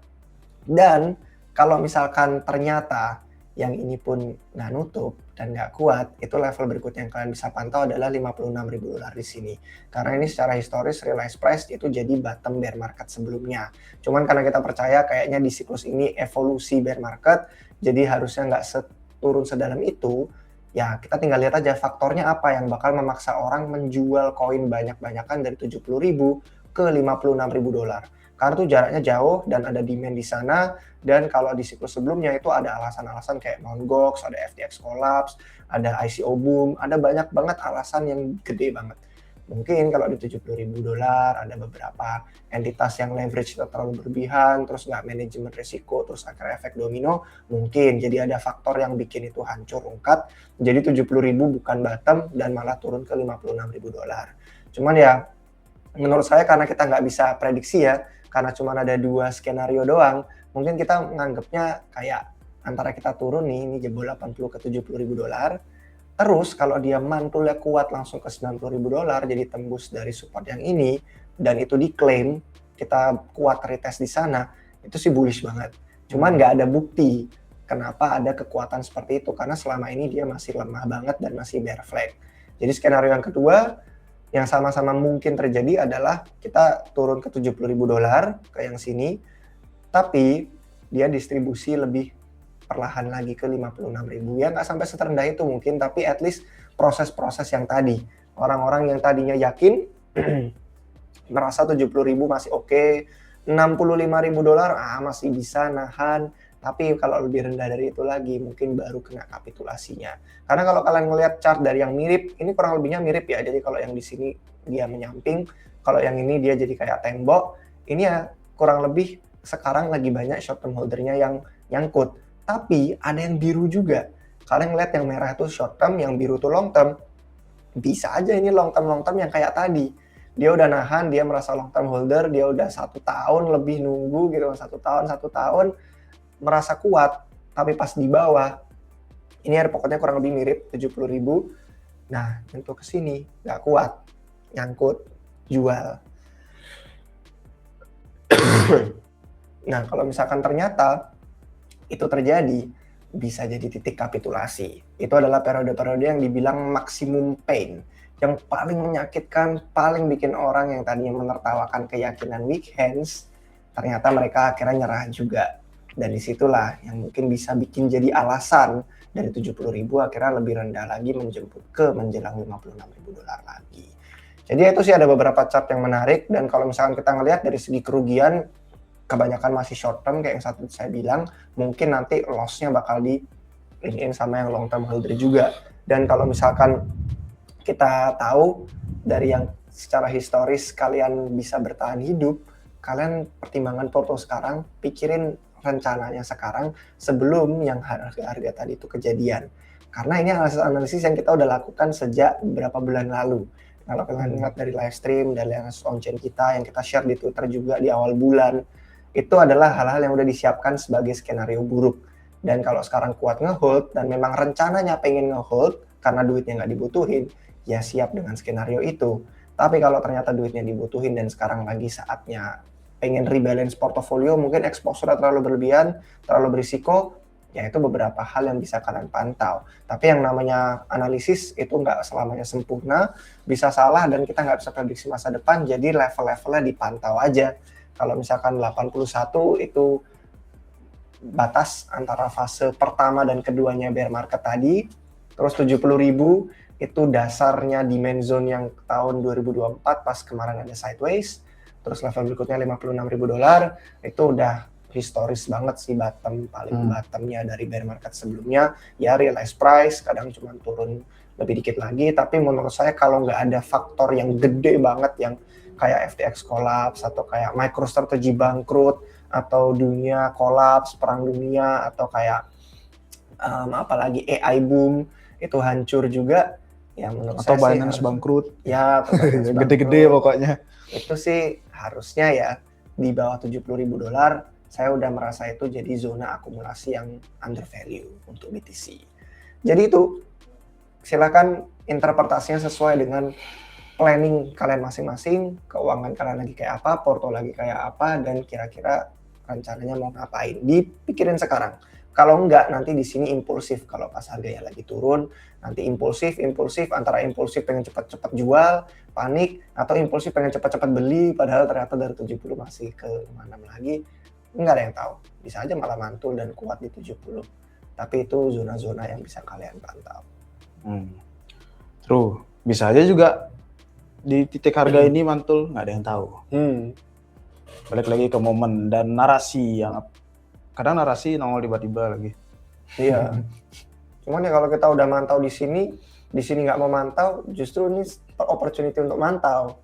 Dan kalau misalkan ternyata yang ini pun nggak nutup dan nggak kuat, itu level berikutnya yang kalian bisa pantau adalah $56.000 di sini. Karena ini secara historis realized price itu jadi bottom bear market sebelumnya. Cuman karena kita percaya kayaknya di siklus ini evolusi bear market, jadi harusnya nggak turun sedalam itu. Ya kita tinggal lihat aja faktornya apa yang bakal memaksa orang menjual koin banyak-banyakan dari 70.000 ke $56.000. Karena tuh jaraknya jauh dan ada demand di sana. Dan kalau di siklus sebelumnya itu ada alasan-alasan kayak Mt. Gox, ada FTX collapse, ada ICO boom, ada banyak banget alasan yang gede banget. Mungkin kalau di $70.000 ada beberapa entitas yang leverage terlalu berlebihan, terus nggak manajemen risiko, terus akhirnya efek domino, mungkin. Jadi ada faktor yang bikin itu hancur rungkat, jadi 70.000 bukan bottom dan malah turun ke $56.000. Cuman ya menurut saya karena kita nggak bisa prediksi ya, karena cuma ada 2 skenario doang, mungkin kita menganggapnya kayak antara kita turun nih, ini jebol 80 ke $70.000, terus kalau dia mantulnya kuat langsung ke $90.000 jadi tembus dari support yang ini, dan itu diklaim kita kuat retest di sana, itu sih bullish banget. Cuman nggak ada bukti kenapa ada kekuatan seperti itu, karena selama ini dia masih lemah banget dan masih bear flag. Jadi skenario yang kedua, yang sama-sama mungkin terjadi adalah kita turun ke $70.000 ke yang sini, tapi dia distribusi lebih perlahan lagi ke 56.000. Ya nggak sampai seterendah itu mungkin, tapi at least proses-proses yang tadi. Orang-orang yang tadinya yakin merasa 70.000 masih oke, $65.000 masih bisa nahan, Tapi kalau lebih rendah dari itu lagi, mungkin baru kena kapitulasinya. Karena kalau kalian ngelihat chart dari yang mirip, ini kurang lebihnya mirip ya. Jadi kalau yang di sini dia menyamping, kalau yang ini dia jadi kayak tembok. Ini ya kurang lebih sekarang lagi banyak short term holdernya yang nyangkut. Tapi ada yang biru juga. Kalian ngeliat yang merah itu short term, yang biru itu long term. Bisa aja ini long term yang kayak tadi. Dia udah nahan, dia merasa long term holder, dia udah 1 tahun lebih nunggu gitu, 1 tahun merasa kuat, tapi pas di bawah, ini ada pokoknya kurang lebih mirip 70.000. Nah, untuk kesini nggak kuat, nyangkut, jual. Nah, kalau misalkan ternyata itu terjadi, bisa jadi titik kapitulasi. Itu adalah periode-periode yang dibilang maksimum pain, yang paling menyakitkan, paling bikin orang yang tadinya menertawakan keyakinan weak hands, ternyata mereka akhirnya nyerah juga. Dan disitulah yang mungkin bisa bikin jadi alasan dari 70.000 akhirnya lebih rendah lagi menjemput ke menjelang 56.000 dolar lagi. Jadi itu sih ada beberapa chart yang menarik, dan kalau misalkan kita ngelihat dari segi kerugian, kebanyakan masih short term kayak yang satu saya bilang, mungkin nanti loss-nya bakal di link in sama yang long term holder juga. Dan kalau misalkan kita tahu dari yang secara historis kalian bisa bertahan hidup, kalian pertimbangan porto sekarang, pikirin rencananya sekarang sebelum yang harga-harga tadi itu kejadian. Karena ini analisis yang kita udah lakukan sejak beberapa bulan lalu. Kalau kalian ingat dari live stream, dari yang on-chain kita, yang kita share di Twitter juga di awal bulan, itu adalah hal-hal yang udah disiapkan sebagai skenario buruk. Dan kalau sekarang kuat nge-hold, dan memang rencananya pengen nge-hold, karena duitnya nggak dibutuhin, ya siap dengan skenario itu. Tapi kalau ternyata duitnya dibutuhin dan sekarang lagi saatnya pengen rebalance portofolio, mungkin exposure terlalu berlebihan, terlalu berisiko, ya itu beberapa hal yang bisa kalian pantau. Tapi yang namanya analisis itu nggak selamanya sempurna, bisa salah dan kita nggak bisa prediksi masa depan, jadi level-levelnya dipantau aja. Kalau misalkan 81 itu batas antara fase pertama dan keduanya bear market tadi, terus 70.000 itu dasarnya demand zone yang tahun 2024 pas kemarin ada sideways, terus level berikutnya 56.000 dolar, itu udah historis banget sih paling bottomnya dari bear market sebelumnya. Ya realized price kadang cuma turun lebih dikit lagi, tapi menurut saya kalau nggak ada faktor yang gede banget yang kayak FTX collapse atau kayak MicroStrategy bangkrut atau dunia kolaps, perang dunia, atau kayak apalagi AI boom itu hancur juga, ya menurut Atau saya Binance sih bangkrut. ya Gede-gede pokoknya. itu sih harusnya ya di bawah 70.000 dolar saya udah merasa itu jadi zona akumulasi yang under value untuk BTC. Jadi itu silakan interpretasinya sesuai dengan planning kalian masing-masing, keuangan kalian lagi kayak apa, porto lagi kayak apa, dan kira-kira rencananya mau ngapain. Dipikirin sekarang. Kalau enggak, nanti di sini impulsif. Kalau pas harganya lagi turun, nanti impulsif, antara impulsif pengen cepat-cepat jual, panik, atau impulsif pengen cepat-cepat beli, padahal ternyata dari 70 masih ke 56 lagi. Enggak ada yang tahu. Bisa aja malah mantul dan kuat di 70. Tapi itu zona-zona yang bisa kalian pantau. True. Bisa aja juga di titik harga ini mantul, nggak ada yang tahu. Balik lagi ke momen dan narasi yang kadang narasi nongol tiba-tiba lagi. Iya. Cuman ya kalau kita udah mantau di sini nggak mau mantau, justru ini opportunity untuk mantau.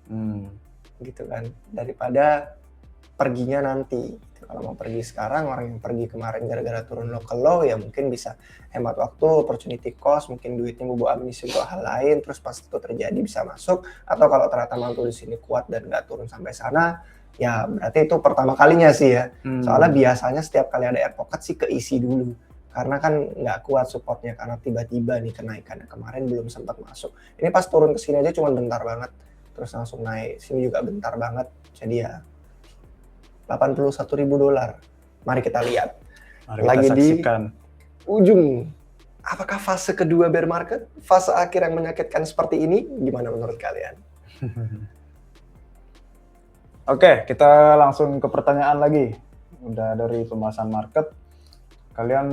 Gitu kan. Daripada perginya nanti. Kalau mau pergi sekarang, orang yang pergi kemarin gara-gara turun local low, ya mungkin bisa hemat waktu, opportunity cost, mungkin duitnya bobo amunisi untuk hal lain, terus pas itu terjadi bisa masuk, atau kalau ternyata mantul di sini kuat dan nggak turun sampai sana, ya berarti itu pertama kalinya sih ya. Soalnya biasanya setiap kali ada air pocket sih keisi dulu. Karena kan nggak kuat supportnya, karena tiba-tiba nih kenaikannya kemarin belum sempat masuk. Ini pas turun ke sini aja cuma bentar banget, terus langsung naik. Sini juga bentar banget, jadi ya 81.000 dolar. Mari kita lihat. Mari lagi kita saksikan. Di ujung, apakah fase kedua bear market, fase akhir yang menyakitkan seperti ini, gimana menurut kalian? Oke, kita langsung ke pertanyaan lagi. Udah dari pembahasan market, kalian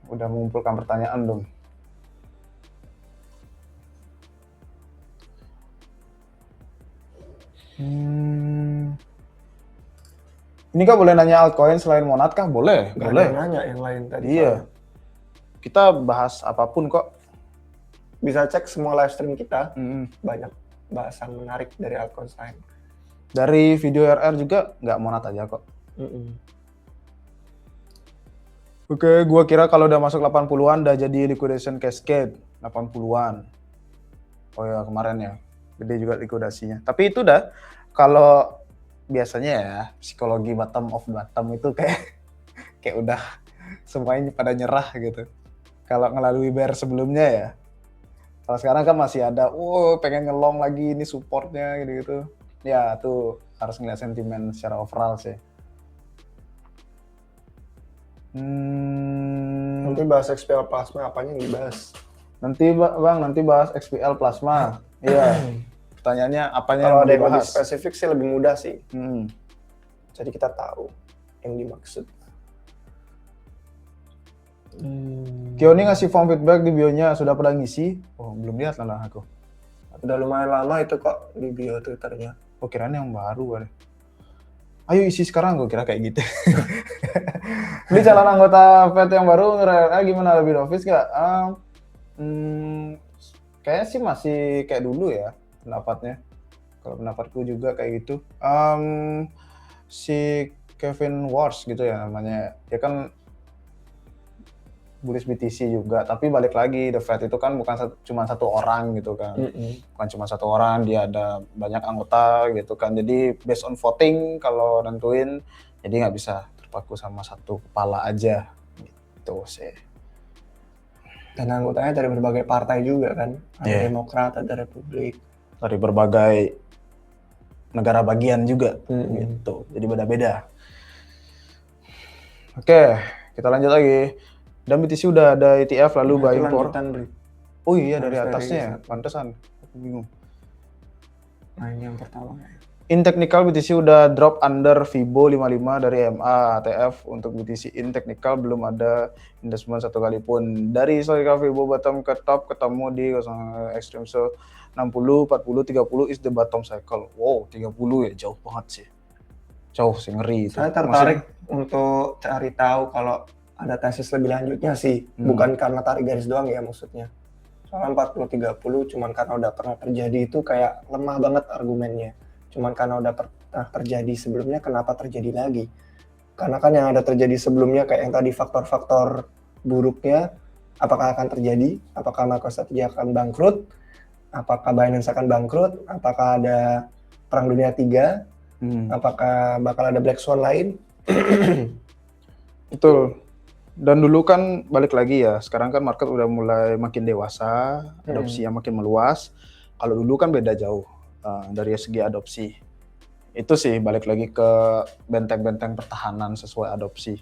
udah mengumpulkan pertanyaan belum? Ini Kak boleh nanya altcoin selain Monad kah? Boleh, Nggak ada boleh. yang nanya yang lain tadi. Iya. soalnya. Kita bahas apapun kok. Bisa cek semua live stream kita, Mm-mm. banyak bahasan menarik dari altcoin lain. Dari video RR juga nggak Monad aja kok. Oke, gua kira kalau udah masuk 80-an udah jadi liquidation cascade 80-an. Oh ya, kemarin ya. Gede juga liquidasinya. Tapi itu udah kalau biasanya ya psikologi bottom of bottom itu kayak udah semuanya pada nyerah gitu. Kalau ngelalui bear sebelumnya ya. Kalau sekarang kan masih ada, pengen ngelong lagi ini supportnya gitu-gitu. Ya, tuh harus ngeliat sentimen secara overall sih. Nanti bahas XPL Plasma apanya yang dibahas? Nanti Bang, nanti bahas XPL Plasma. Iya. Pertanyaannya apanya Kalau yang ada yang lebih dibahas? spesifik sih lebih mudah sih. Hmm. Jadi kita tahu yang dimaksud. Kioni ngasih form feedback di bionya, sudah pernah ngisi? Oh, belum lihat lah aku. Udah lumayan lama itu kok di bio Twitternya. Oh, kirain yang baru kali. Ayo isi sekarang, gue kira kayak gitu. Beli calon anggota FED yang baru, gimana, lebih novice nggak? Kayaknya sih masih kayak dulu ya pendapatnya. Kalau pendapatku juga kayak gitu. Si Kevin Wars gitu ya namanya. Dia kan bullish BTC juga, tapi balik lagi The Fed itu kan bukan cuma satu orang gitu kan. Bukan cuma satu orang, dia ada banyak anggota gitu kan. Jadi based on voting kalau nentuin, jadi nggak bisa terpaku sama satu kepala aja gitu sih. Dan anggotanya dari berbagai partai juga kan. Ada Yeah. Demokrat, ada Republik. Dari berbagai negara bagian juga gitu. Jadi beda-beda. Oke, kita lanjut lagi. Dan BTC udah ada ETF lalu buying for. Oh iya, dari atasnya ya, pantesan. Aku bingung. Nah, ini yang pertama. In technical BTC udah drop under Fibo 55 dari MA ATF. Untuk BTC in technical belum ada investment satu kali pun. Dari historical Fibo bottom ke top ketemu di extreme, so 60, 40, 30 is the bottom cycle. Wow, 30 ya jauh banget sih. Jauh sih, ngeri itu. Saya tertarik untuk cari tahu kalau ada tesis lebih lanjutnya sih, bukan karena tarik garis doang ya maksudnya. Soalnya 40-30 cuman karena udah pernah terjadi itu kayak lemah banget argumennya. Cuman karena udah pernah terjadi sebelumnya, kenapa terjadi lagi? Karena kan yang ada terjadi sebelumnya kayak yang tadi faktor-faktor buruknya, apakah akan terjadi? Apakah MicroStrategy akan bangkrut? Apakah Binance akan bangkrut? Apakah ada Perang Dunia 3? Apakah bakal ada Black Swan lain? Betul. Dan dulu kan balik lagi ya, sekarang kan market udah mulai makin dewasa, adopsinya makin meluas. Kalau dulu kan beda jauh dari segi adopsi. Itu sih balik lagi ke benteng-benteng pertahanan sesuai adopsi.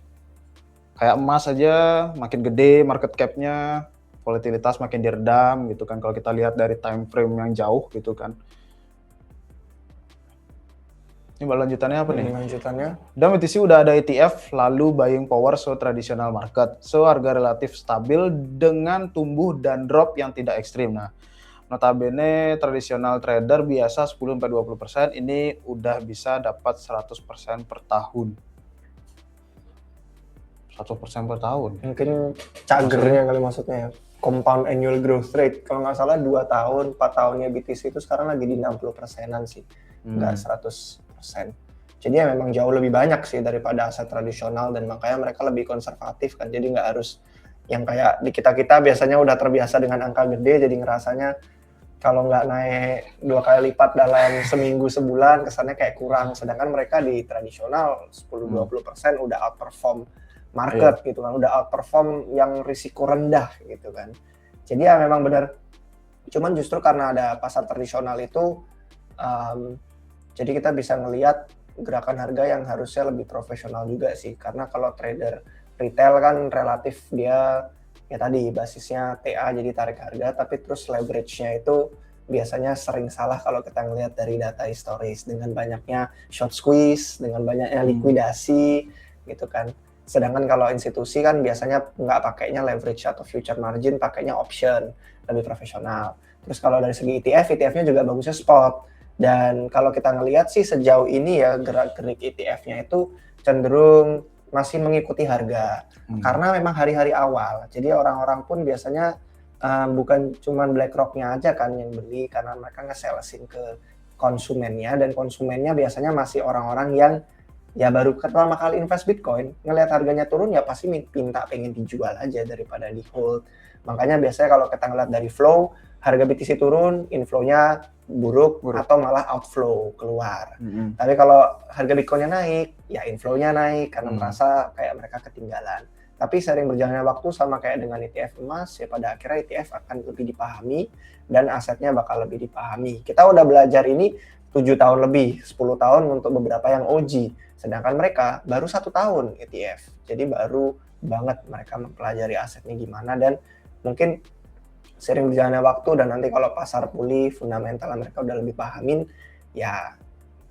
Kayak emas aja makin gede market cap-nya, volatilitas makin diredam gitu kan. Kalau kita lihat dari time frame yang jauh gitu kan. Ini lanjutannya apa nih? Lanjutannya. Dan BTC udah ada ETF, lalu buying power so traditional market. So harga relatif stabil dengan tumbuh dan drop yang tidak ekstrim. Nah, notabene tradisional trader biasa 10-20%, ini udah bisa dapat 100% per tahun. 100% per tahun. Mungkin cagernya kali maksudnya ya. Compound annual growth rate. Kalau nggak salah 2 tahun, 4 tahunnya BTC itu sekarang lagi di 60%-an sih. Nggak 100%. Jadi ya memang jauh lebih banyak sih daripada aset tradisional dan makanya mereka lebih konservatif kan. Jadi nggak harus yang kayak di kita biasanya udah terbiasa dengan angka gede jadi ngerasanya kalau nggak naik 2 kali lipat dalam seminggu sebulan kesannya kayak kurang. Sedangkan mereka di tradisional 10-20% udah outperform market gitu kan. Udah outperform yang risiko rendah gitu kan. Jadi ya memang benar. Cuman justru karena ada pasar tradisional itu jadi kita bisa ngelihat gerakan harga yang harusnya lebih profesional juga sih. Karena kalau trader retail kan relatif dia ya tadi basisnya TA jadi tarik harga, tapi terus leverage-nya itu biasanya sering salah kalau kita ngelihat dari data historis dengan banyaknya short squeeze, dengan banyaknya likuidasi gitu kan. Sedangkan kalau institusi kan biasanya nggak pakainya leverage atau future margin, pakainya option, lebih profesional. Terus kalau dari segi ETF, ETF-nya juga bagusnya spot. Dan kalau kita ngelihat sih sejauh ini ya gerak-gerik ETF-nya itu cenderung masih mengikuti harga. Karena Hmm. memang hari-hari awal. Jadi orang-orang pun biasanya bukan cuman BlackRock-nya aja kan yang beli, karena mereka nge-salesin ke konsumennya, dan konsumennya biasanya masih orang-orang yang ya baru pertama kali invest Bitcoin, ngelihat harganya turun ya pasti minta pengen dijual aja daripada di hold. Makanya biasanya kalau kita ngeliat dari flow, harga BTC turun, inflow-nya buruk Buruk. atau malah outflow keluar. Mm-mm. Tapi kalau harga Bitcoin-nya naik, ya inflow-nya naik karena Hmm. merasa kayak mereka ketinggalan. Tapi sering berjalannya waktu sama kayak dengan ETF emas, ya pada akhirnya ETF akan lebih dipahami dan asetnya bakal lebih dipahami. Kita udah belajar ini 7 tahun lebih, 10 tahun untuk beberapa yang OG. Sedangkan mereka baru 1 tahun ETF. Jadi baru banget mereka mempelajari asetnya gimana, dan mungkin sering berjalannya waktu dan nanti kalau pasar pulih, fundamental mereka udah lebih pahamin, ya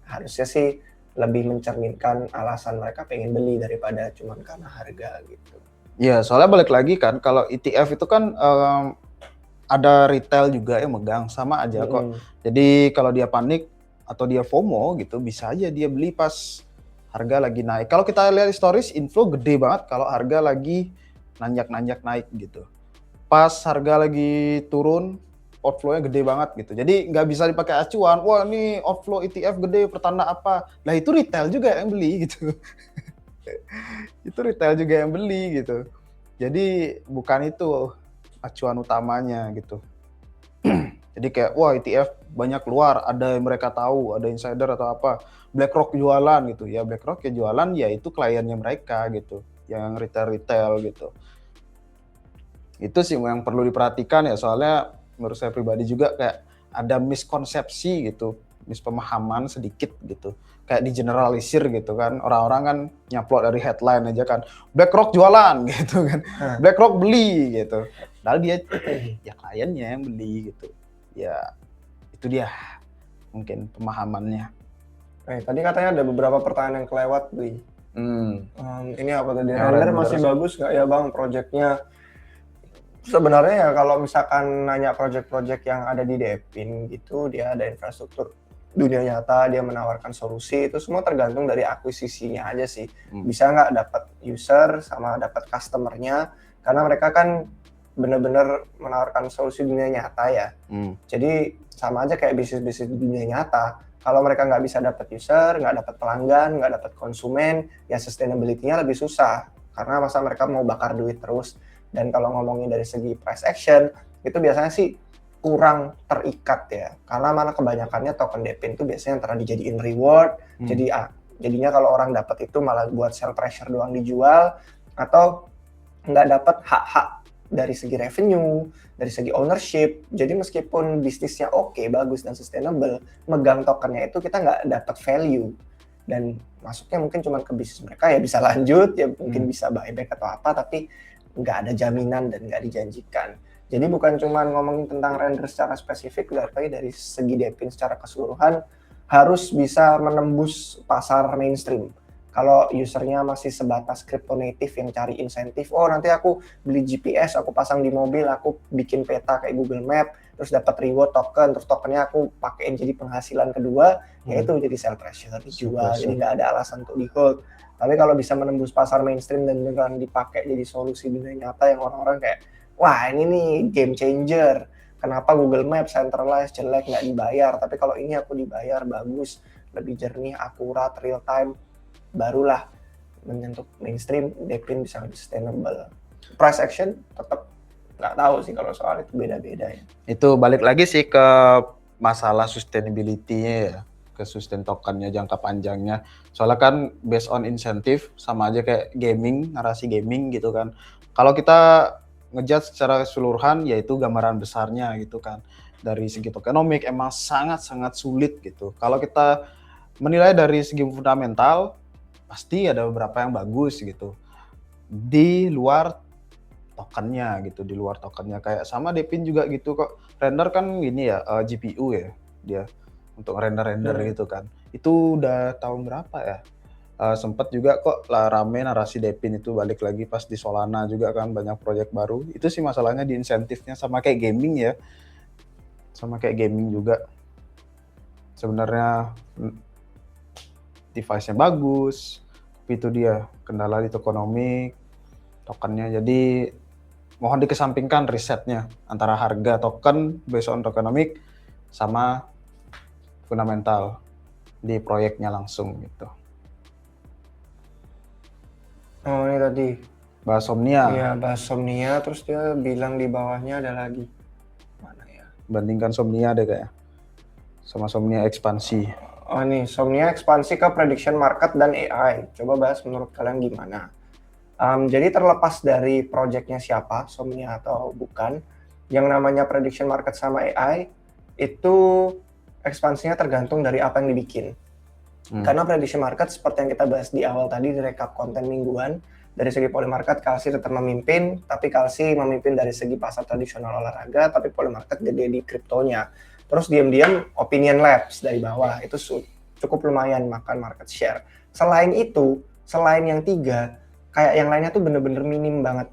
harusnya sih lebih mencerminkan alasan mereka pengen beli daripada cuman karena harga gitu. Ya, soalnya balik lagi kan, kalau ETF itu kan ada retail juga yang megang, sama aja kok. Jadi kalau dia panik atau dia FOMO gitu, bisa aja dia beli pas harga lagi naik. Kalau kita lihat historis, inflow gede banget kalau harga lagi nanjak-nanjak naik gitu. Pas harga lagi turun, outflow-nya gede banget gitu. Jadi nggak bisa dipakai acuan, wah ini outflow ETF gede, pertanda apa. Nah itu retail juga yang beli gitu. Itu retail juga yang beli gitu. Jadi bukan itu acuan utamanya gitu. Jadi kayak wah ETF banyak keluar, ada yang mereka tahu, ada insider atau apa. BlackRock jualan gitu. Ya BlackRock ya jualan, ya itu kliennya mereka gitu, yang retail-retail gitu. Itu sih yang perlu diperhatikan ya, soalnya menurut saya pribadi juga kayak ada miskonsepsi gitu, mispemahaman sedikit gitu. Kayak digeneralisir gitu kan, orang-orang kan nyaplok dari headline aja kan, BlackRock jualan gitu kan, BlackRock beli gitu. Padahal dia ya kliennya yang beli gitu. Ya itu dia mungkin pemahamannya. Tadi katanya ada beberapa pertanyaan yang kelewat, Bli. Ini apa tadi? Yang Render render masih sih. bagus nggak ya Bang projectnya? Sebenarnya ya kalau misalkan nanya project-project yang ada di Depin gitu, dia ada infrastruktur dunia nyata, dia menawarkan solusi, itu semua tergantung dari akuisisinya aja sih. Bisa nggak dapat user sama dapat customer-nya, karena mereka kan benar-benar menawarkan solusi dunia nyata ya. Jadi sama aja kayak bisnis-bisnis di dunia nyata. Kalau mereka nggak bisa dapat user, nggak dapat pelanggan, nggak dapat konsumen, ya sustainability-nya lebih susah. Karena masa mereka mau bakar duit terus. Dan kalau ngomongin dari segi price action, itu biasanya sih kurang terikat ya. Karena mana kebanyakannya token Depin itu biasanya antara dijadiin reward, jadinya kalau orang dapat itu malah buat sell pressure doang dijual, atau nggak dapat hak-hak dari segi revenue, dari segi ownership. Jadi meskipun bisnisnya oke, bagus dan sustainable, megang tokennya itu kita nggak dapat value. Dan masuknya mungkin cuma ke bisnis mereka, ya bisa lanjut, ya mungkin bisa buyback atau apa, tapi nggak ada jaminan dan nggak dijanjikan. Jadi bukan cuma ngomongin tentang render secara spesifik, tapi dari segi Depin secara keseluruhan harus bisa menembus pasar mainstream. Kalau usernya masih sebatas crypto native yang cari insentif, oh nanti aku beli GPS, aku pasang di mobil, aku bikin peta kayak Google Map, terus dapat reward token, terus tokennya aku pakein jadi penghasilan kedua, ya itu jadi sell pressure, dijual, jadi nggak ada alasan untuk di hold. Tapi kalau bisa menembus pasar mainstream dan beneran dipakai jadi solusi dunia nyata yang orang-orang kayak, wah ini nih game changer, kenapa Google Maps centralized jelek nggak dibayar, tapi kalau ini aku dibayar bagus, lebih jernih, akurat, real time, barulah menyentuh mainstream, Depin bisa lebih sustainable. Price action tetap nggak tahu sih, kalau soal itu beda-beda ya. Itu balik lagi sih ke masalah sustainability-nya ya, ke sustain tokennya jangka panjangnya. Soalnya kan based on insentif, sama aja kayak gaming, narasi gaming gitu kan. Kalau kita ngejudge secara keseluruhan, yaitu gambaran besarnya gitu kan. Dari segi tokenomik emang sangat-sangat sulit gitu. Kalau kita menilai dari segi fundamental, pasti ada beberapa yang bagus gitu. Di luar tokennya gitu, di luar tokennya kayak sama Depin juga gitu kok. Render kan ini ya GPU ya dia untuk render gitu kan. Itu udah tahun berapa ya? Sempet juga kok rame narasi Depin itu balik lagi pas di Solana juga kan, banyak proyek baru. Itu sih masalahnya di insentifnya, sama kayak gaming ya. Sama kayak gaming juga. Sebenarnya device-nya bagus, Itu dia kendala di tokenomics, tokennya. Jadi mohon dikesampingkan risetnya antara harga token based on tokenomics sama fundamental di proyeknya langsung gitu. Oh ini tadi. Bahas Somnia, Iya bahas Somnia, terus dia bilang di bawahnya ada lagi. Mana ya? bandingkan Somnia deh kayak sama Somnia ekspansi. Oh ini Somnia ekspansi ke prediction market dan AI. Coba bahas menurut kalian gimana? Jadi terlepas dari projectnya siapa, Somnia atau bukan, yang namanya prediction market sama AI itu ekspansinya tergantung dari apa yang dibikin. Karena prediction market seperti yang kita bahas di awal tadi di recap konten mingguan, dari segi polymarket Kalsi tetap memimpin, tapi Kalsi memimpin dari segi pasar tradisional olahraga, tapi polymarket gede di kriptonya. Terus diam-diam opinion labs dari bawah itu cukup lumayan makan market share. Selain itu, selain yang tiga, kayak yang lainnya tuh bener-bener minim banget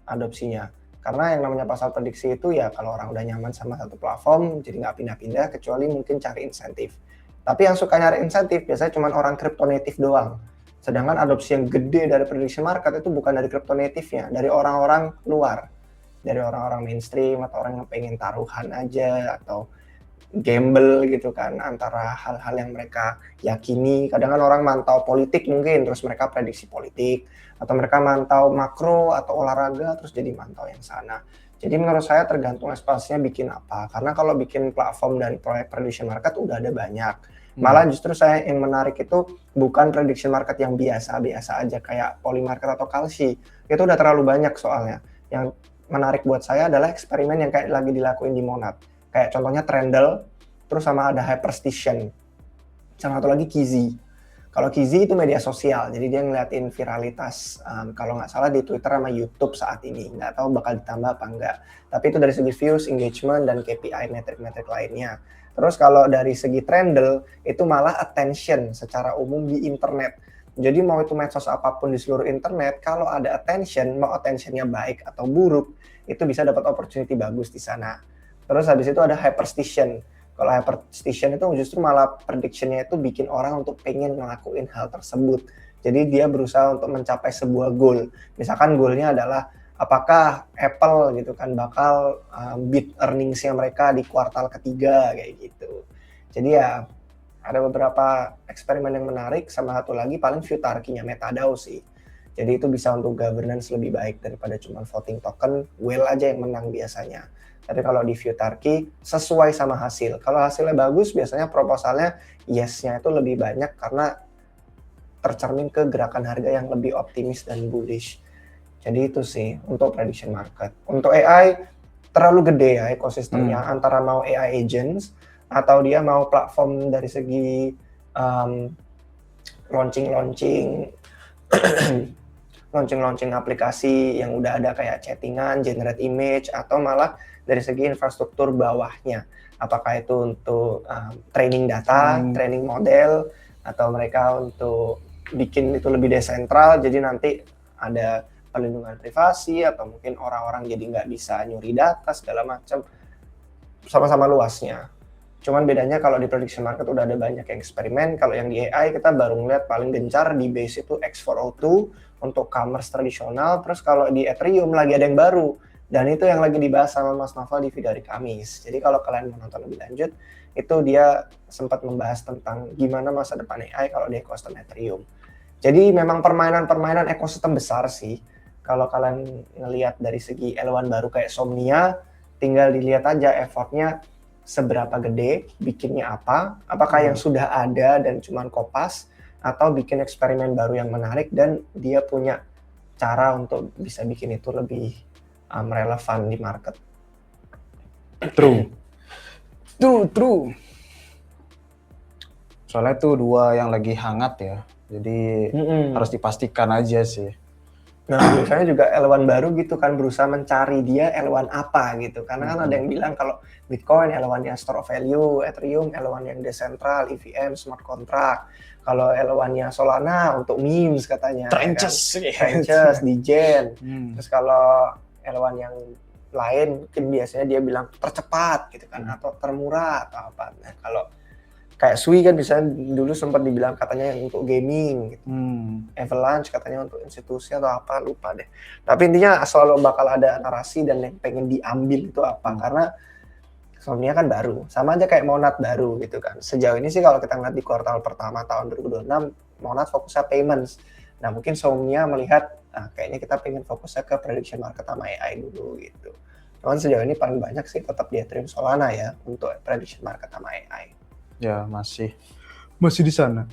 adopsinya. Karena yang namanya pasar prediksi itu ya kalau orang udah nyaman sama satu platform, jadi nggak pindah-pindah kecuali mungkin cari insentif. Tapi yang suka nyari insentif biasanya cuma orang crypto native doang. Sedangkan adopsi yang gede dari prediction market itu bukan dari crypto native-nya, dari orang-orang luar. Dari orang-orang mainstream atau orang yang pengen taruhan aja atau gamble gitu kan antara hal-hal yang mereka yakini. Kadang kan orang mantau politik mungkin terus mereka prediksi politik, atau mereka mantau makro atau olahraga terus jadi mantau yang sana. Jadi menurut saya tergantung ekspansinya bikin apa. Karena kalau bikin platform dan proyek prediction market udah ada banyak. Malah justru saya yang menarik itu bukan prediction market yang biasa-biasa aja kayak Polymarket atau Kalshi. Itu udah terlalu banyak soalnya. Yang menarik buat saya adalah eksperimen yang kayak lagi dilakuin di Monad. Kayak contohnya Trendle, terus sama ada Hyperstition. Sama satu lagi Kizi. Kalau Kizi itu media sosial, jadi dia ngeliatin viralitas. Kalau nggak salah di Twitter sama YouTube saat ini. Nggak tahu bakal ditambah apa enggak. Tapi itu dari segi views, engagement, dan KPI metrik-metrik lainnya. Terus kalau dari segi Trendle, itu malah attention secara umum di internet. Jadi mau itu medsos apapun di seluruh internet, kalau ada attention, mau attentionnya baik atau buruk, itu bisa dapat opportunity bagus di sana. Terus habis itu ada Hyperstition. Kalau Hyperstition itu justru malah prediction-nya itu bikin orang untuk pengen ngelakuin hal tersebut. Jadi dia berusaha untuk mencapai sebuah goal. Misalkan goalnya adalah apakah Apple gitu kan bakal beat earnings-nya mereka di kuartal ketiga kayak gitu. Jadi ya ada beberapa eksperimen yang menarik, sama satu lagi paling Futarki-nya MetaDAO sih. Jadi itu bisa untuk governance lebih baik daripada cuma voting token, whale aja yang menang biasanya. Tapi kalau di Futarki sesuai sama hasil. Kalau hasilnya bagus biasanya proposalnya yes-nya itu lebih banyak karena tercermin ke gerakan harga yang lebih optimis dan bullish. Jadi itu sih untuk prediction market. Untuk AI terlalu gede ya ekosistemnya, antara mau AI agents atau dia mau platform dari segi launching aplikasi yang udah ada kayak chattingan, generate image, atau malah dari segi infrastruktur bawahnya. Apakah itu untuk training data, training model, atau mereka untuk bikin itu lebih desentral, jadi nanti ada perlindungan privasi, atau mungkin orang-orang jadi nggak bisa nyuri data, segala macam. Sama-sama luasnya. Cuman bedanya kalau di prediction market udah ada banyak yang eksperimen, kalau yang di AI kita baru ngeliat paling gencar di base itu X402 untuk commerce tradisional, terus kalau di Ethereum lagi ada yang baru, dan itu yang lagi dibahas sama Mas Nova di video hari Kamis. Jadi kalau kalian mau nonton lebih lanjut, itu dia sempat membahas tentang gimana masa depan AI kalau di ekosistem Ethereum. Jadi memang permainan ekosistem besar sih. Kalau kalian ngelihat dari segi elemen baru kayak Somnia, tinggal dilihat aja effortnya seberapa gede, bikinnya apa, apakah yang sudah ada dan cuman kopas, atau bikin eksperimen baru yang menarik dan dia punya cara untuk bisa bikin itu lebih relevan di market. True. Soalnya itu dua yang lagi hangat ya, jadi harus dipastikan aja sih. Nah biasanya juga elemen baru gitu kan berusaha mencari dia elemen apa gitu, karena kan ada yang bilang kalau Bitcoin elemennya store of value, Ethereum elemen yang desentral, EVM, smart contract. Kalau elemennya Solana untuk memes katanya. Trenches, kan? Trenches, Degen. Terus kalau elemen yang lain mungkin biasanya dia bilang tercepat gitu kan, atau termurah atau apa. Nah kalau Kayak Sui kan bisa dulu sempat dibilang katanya untuk gaming gitu. Avalanche katanya untuk institusi atau apa, lupa deh. Tapi intinya selalu bakal ada narasi dan yang pengen diambil itu apa. Karena Insomnia kan baru, sama aja kayak Monad baru gitu kan. Sejauh ini sih kalau kita ngeliat di kuartal pertama tahun 2026, Monad fokusnya payments. Nah mungkin Insomnia melihat, kayaknya kita pengen fokusnya ke prediction market sama AI dulu gitu. Cuman sejauh ini paling banyak sih tetap di Ethereum Solana ya untuk prediction market sama AI. Ya masih di sana.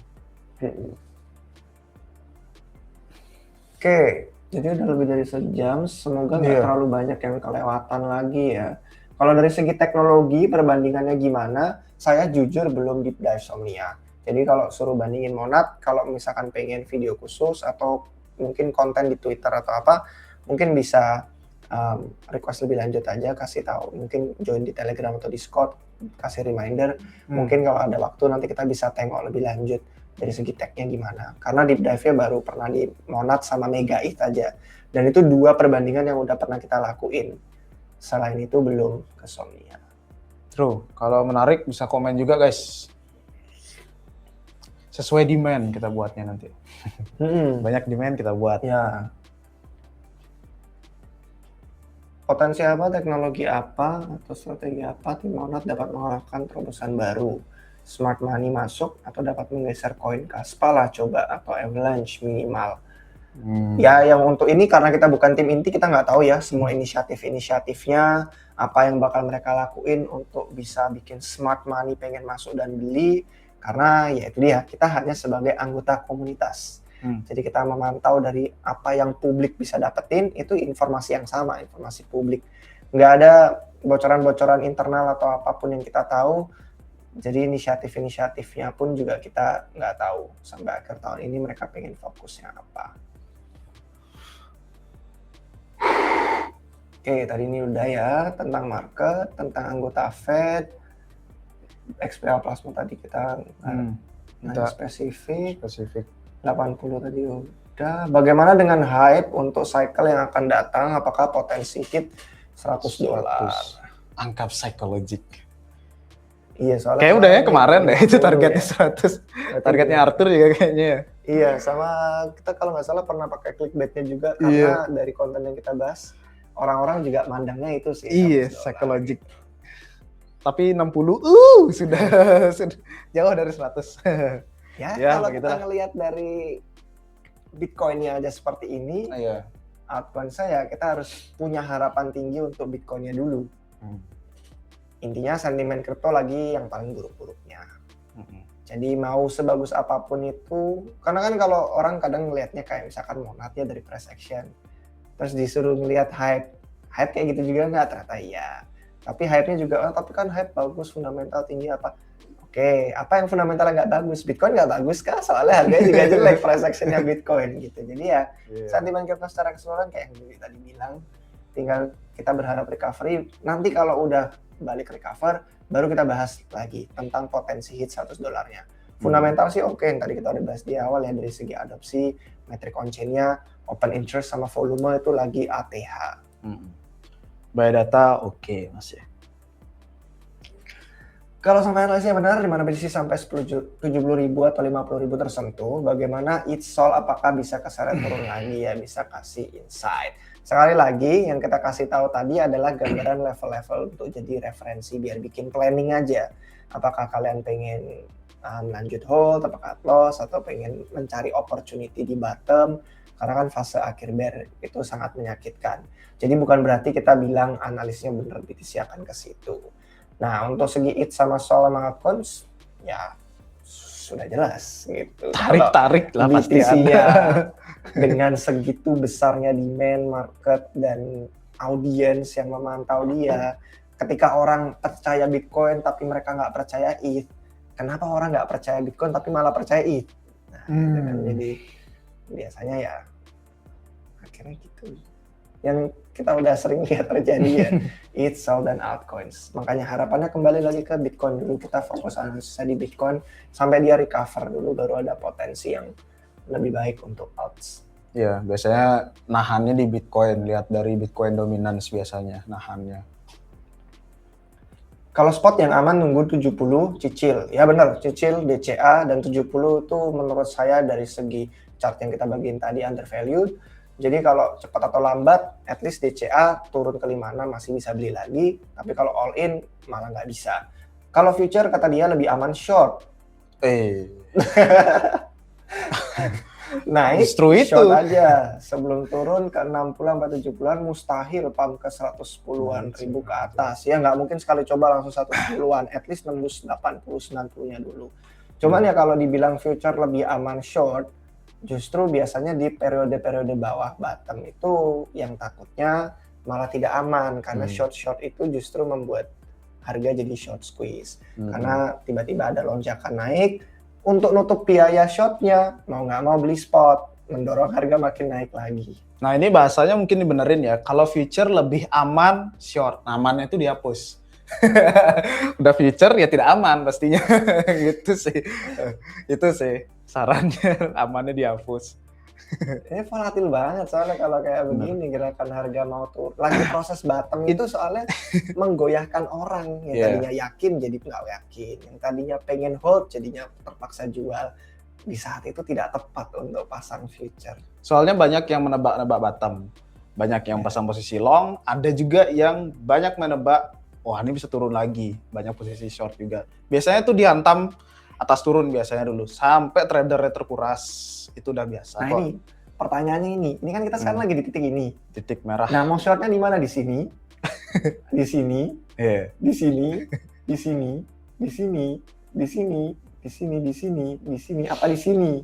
Oke, jadi udah lebih dari sejam. Semoga nggak terlalu banyak yang kelewatan lagi ya. Kalau dari segi teknologi perbandingannya gimana? Saya jujur belum deep dive Somnia. Jadi kalau suruh bandingin Monad, kalau misalkan pengen video khusus atau mungkin konten di Twitter atau apa, mungkin bisa request lebih lanjut aja, kasih tahu. Mungkin join di Telegram atau Discord, kasih reminder. Mungkin kalau ada waktu nanti kita bisa tengok lebih lanjut dari segi tech-nya gimana. Karena deep dive-nya baru pernah di Monad sama Mega ETH aja. Dan itu 2 perbandingan yang udah pernah kita lakuin. Selain itu belum ke Somnia. True. Kalau menarik bisa komen juga guys. Sesuai demand kita buatnya nanti. Banyak demand kita buat. Ya. Potensi apa, teknologi apa, atau strategi apa tim Monad dapat mengalahkan terobosan baru? Smart money masuk atau dapat menggeser koin Kaspa lah coba, atau Avalanche minimal. Ya yang untuk ini karena kita bukan tim inti, kita nggak tahu ya semua inisiatifnya apa yang bakal mereka lakuin untuk bisa bikin smart money pengen masuk dan beli, karena ya itu dia, kita hanya sebagai anggota komunitas. Jadi kita memantau dari apa yang publik bisa dapetin, itu informasi yang sama, informasi publik. Nggak ada bocoran-bocoran internal atau apapun yang kita tahu. Jadi inisiatifnya pun juga kita nggak tahu sampai akhir tahun ini mereka pengen fokusnya apa. Oke, tadi ini udah ya tentang market, tentang anggota Fed, XPL Plasma tadi kita nanya spesifik. 80 tadi udah. Bagaimana dengan hype untuk cycle yang akan datang? Apakah potensi hit $100? Angka psikologik. Iya, soalnya kayak udah ya kemarin deh itu targetnya 100. Targetnya Arthur juga kayaknya. Iya, sama kita kalau nggak salah pernah pakai clickbaitnya juga karena dari konten yang kita bahas orang-orang juga mandangnya itu sih. Iya, psikologik. Tapi 60 sudah jauh dari 100. Ya kalau kita ngelihat dari Bitcoin-nya aja seperti ini, altcoin saya kita harus punya harapan tinggi untuk Bitcoin-nya dulu. Intinya sentimen kripto lagi yang paling buruk-buruknya. Jadi mau sebagus apapun itu, karena kan kalau orang kadang ngelihatnya kayak misalkan Monad ya dari price action, terus disuruh ngelihat hype kayak gitu juga nggak, ternyata iya. Tapi hype-nya juga, tapi kan hype bagus, fundamental tinggi apa. Oke, apa yang fundamentalnya nggak bagus? Bitcoin nggak bagus kah? Soalnya harganya juga jelek price action-nya Bitcoin gitu. Jadi ya sentimen kripto secara keseluruhan kayak yang Dewi tadi bilang, tinggal kita berharap recovery. Nanti kalau udah balik recover, baru kita bahas lagi tentang potensi hit $100-nya. Fundamental sih oke, yang tadi kita udah bahas di awal ya, dari segi adopsi, metric on-chain-nya, open interest sama volume itu lagi ATH. By data oke Mas ya. Kalau sampai analisnya benar, di mana BTC sampai 70.000 atau 50.000 tersentuh, bagaimana each sol apakah bisa keseret turun lagi ya, bisa kasih insight. Sekali lagi, yang kita kasih tahu tadi adalah gambaran level-level untuk jadi referensi, biar bikin planning aja. Apakah kalian pengen lanjut hold, apakah loss, atau pengen mencari opportunity di bottom, karena kan fase akhir bear itu sangat menyakitkan. Jadi bukan berarti kita bilang analisnya benar BTC akan ke situ. Nah, untuk segi ETH sama SOL sama altcoins, ya sudah jelas gitu. Tarik lah pasti ya, dengan segitu besarnya demand, market, dan audiens yang memantau dia. Ketika orang percaya Bitcoin tapi mereka nggak percaya ETH, kenapa orang nggak percaya Bitcoin tapi malah percaya ETH? Nah, gitu kan. Jadi biasanya ya akhirnya gitu. Yang kita udah sering lihat terjadi ya, ETH, SOL, dan altcoins. Makanya harapannya kembali lagi ke Bitcoin dulu, kita fokus analisisnya di Bitcoin sampai dia recover dulu, baru ada potensi yang lebih baik untuk alts. Iya, biasanya nahannya di Bitcoin, lihat dari Bitcoin dominance biasanya nahannya. Kalau spot yang aman nunggu 70 cicil. Ya benar, cicil DCA dan 70 itu menurut saya dari segi chart yang kita bagiin tadi undervalued. Jadi kalau cepat atau lambat, at least DCA turun ke 56 masih bisa beli lagi. Tapi kalau all in malah nggak bisa. Kalau future kata dia lebih aman short. Naik Justru itu. short aja. Sebelum turun ke 60 sampai 70-an mustahil pump ke 110-an ribu ke atas. Ya nggak mungkin sekali coba langsung 110-an. At least nembus 80-90-nya dulu. Cuman ya kalau dibilang future lebih aman short, justru biasanya di periode-periode bawah bottom itu yang takutnya malah tidak aman. Karena short-short itu justru membuat harga jadi short squeeze. Karena tiba-tiba ada lonjakan naik, untuk nutup biaya shortnya, mau nggak mau beli spot, mendorong harga makin naik lagi. Nah ini bahasanya mungkin dibenerin ya, kalau future lebih aman short, amannya itu dihapus. Udah future ya tidak aman pastinya. Gitu sih. Itu sih sarannya, amannya dihapus. Ini volatil banget soalnya kalau kayak begini gerakan harga mau turun. Lagi proses bottom itu soalnya menggoyahkan orang yang tadinya yakin jadi nggak yakin, yang tadinya pengen hold jadinya terpaksa jual. Di saat itu tidak tepat untuk pasang future. Soalnya banyak yang menebak-nebak bottom, banyak yang pasang posisi long, ada juga yang banyak menebak, wah ini bisa turun lagi, banyak posisi short juga. Biasanya tuh dihantam atas turun biasanya dulu, sampai tradernya terkuras, itu udah biasa. Nah ini pertanyaannya ini kan kita sekarang lagi di titik ini. Titik merah. Nah mau shortnya di mana? Di sini, di sini, di sini, di sini, di sini, di sini, di sini, di sini, di sini, apa di sini?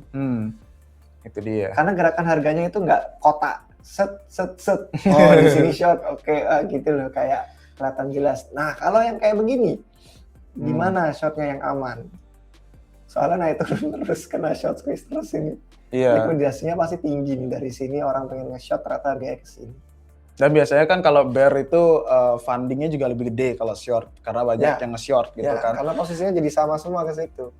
Itu dia. Karena gerakan harganya itu nggak kotak, set. Oh di sini short, oke, gitu loh, kayak kelihatan jelas. Nah kalau yang kayak begini, di mana shortnya yang aman? Soalnya naik turun terus, kena short squeeze terus ini. Likuidasinya pasti tinggi nih, dari sini orang pengen nge-short ternyata harganya ke sini. Dan biasanya kan kalau bear itu fundingnya juga lebih gede kalau short, karena banyak yang nge-short gitu kan. Karena posisinya jadi sama semua ke situ.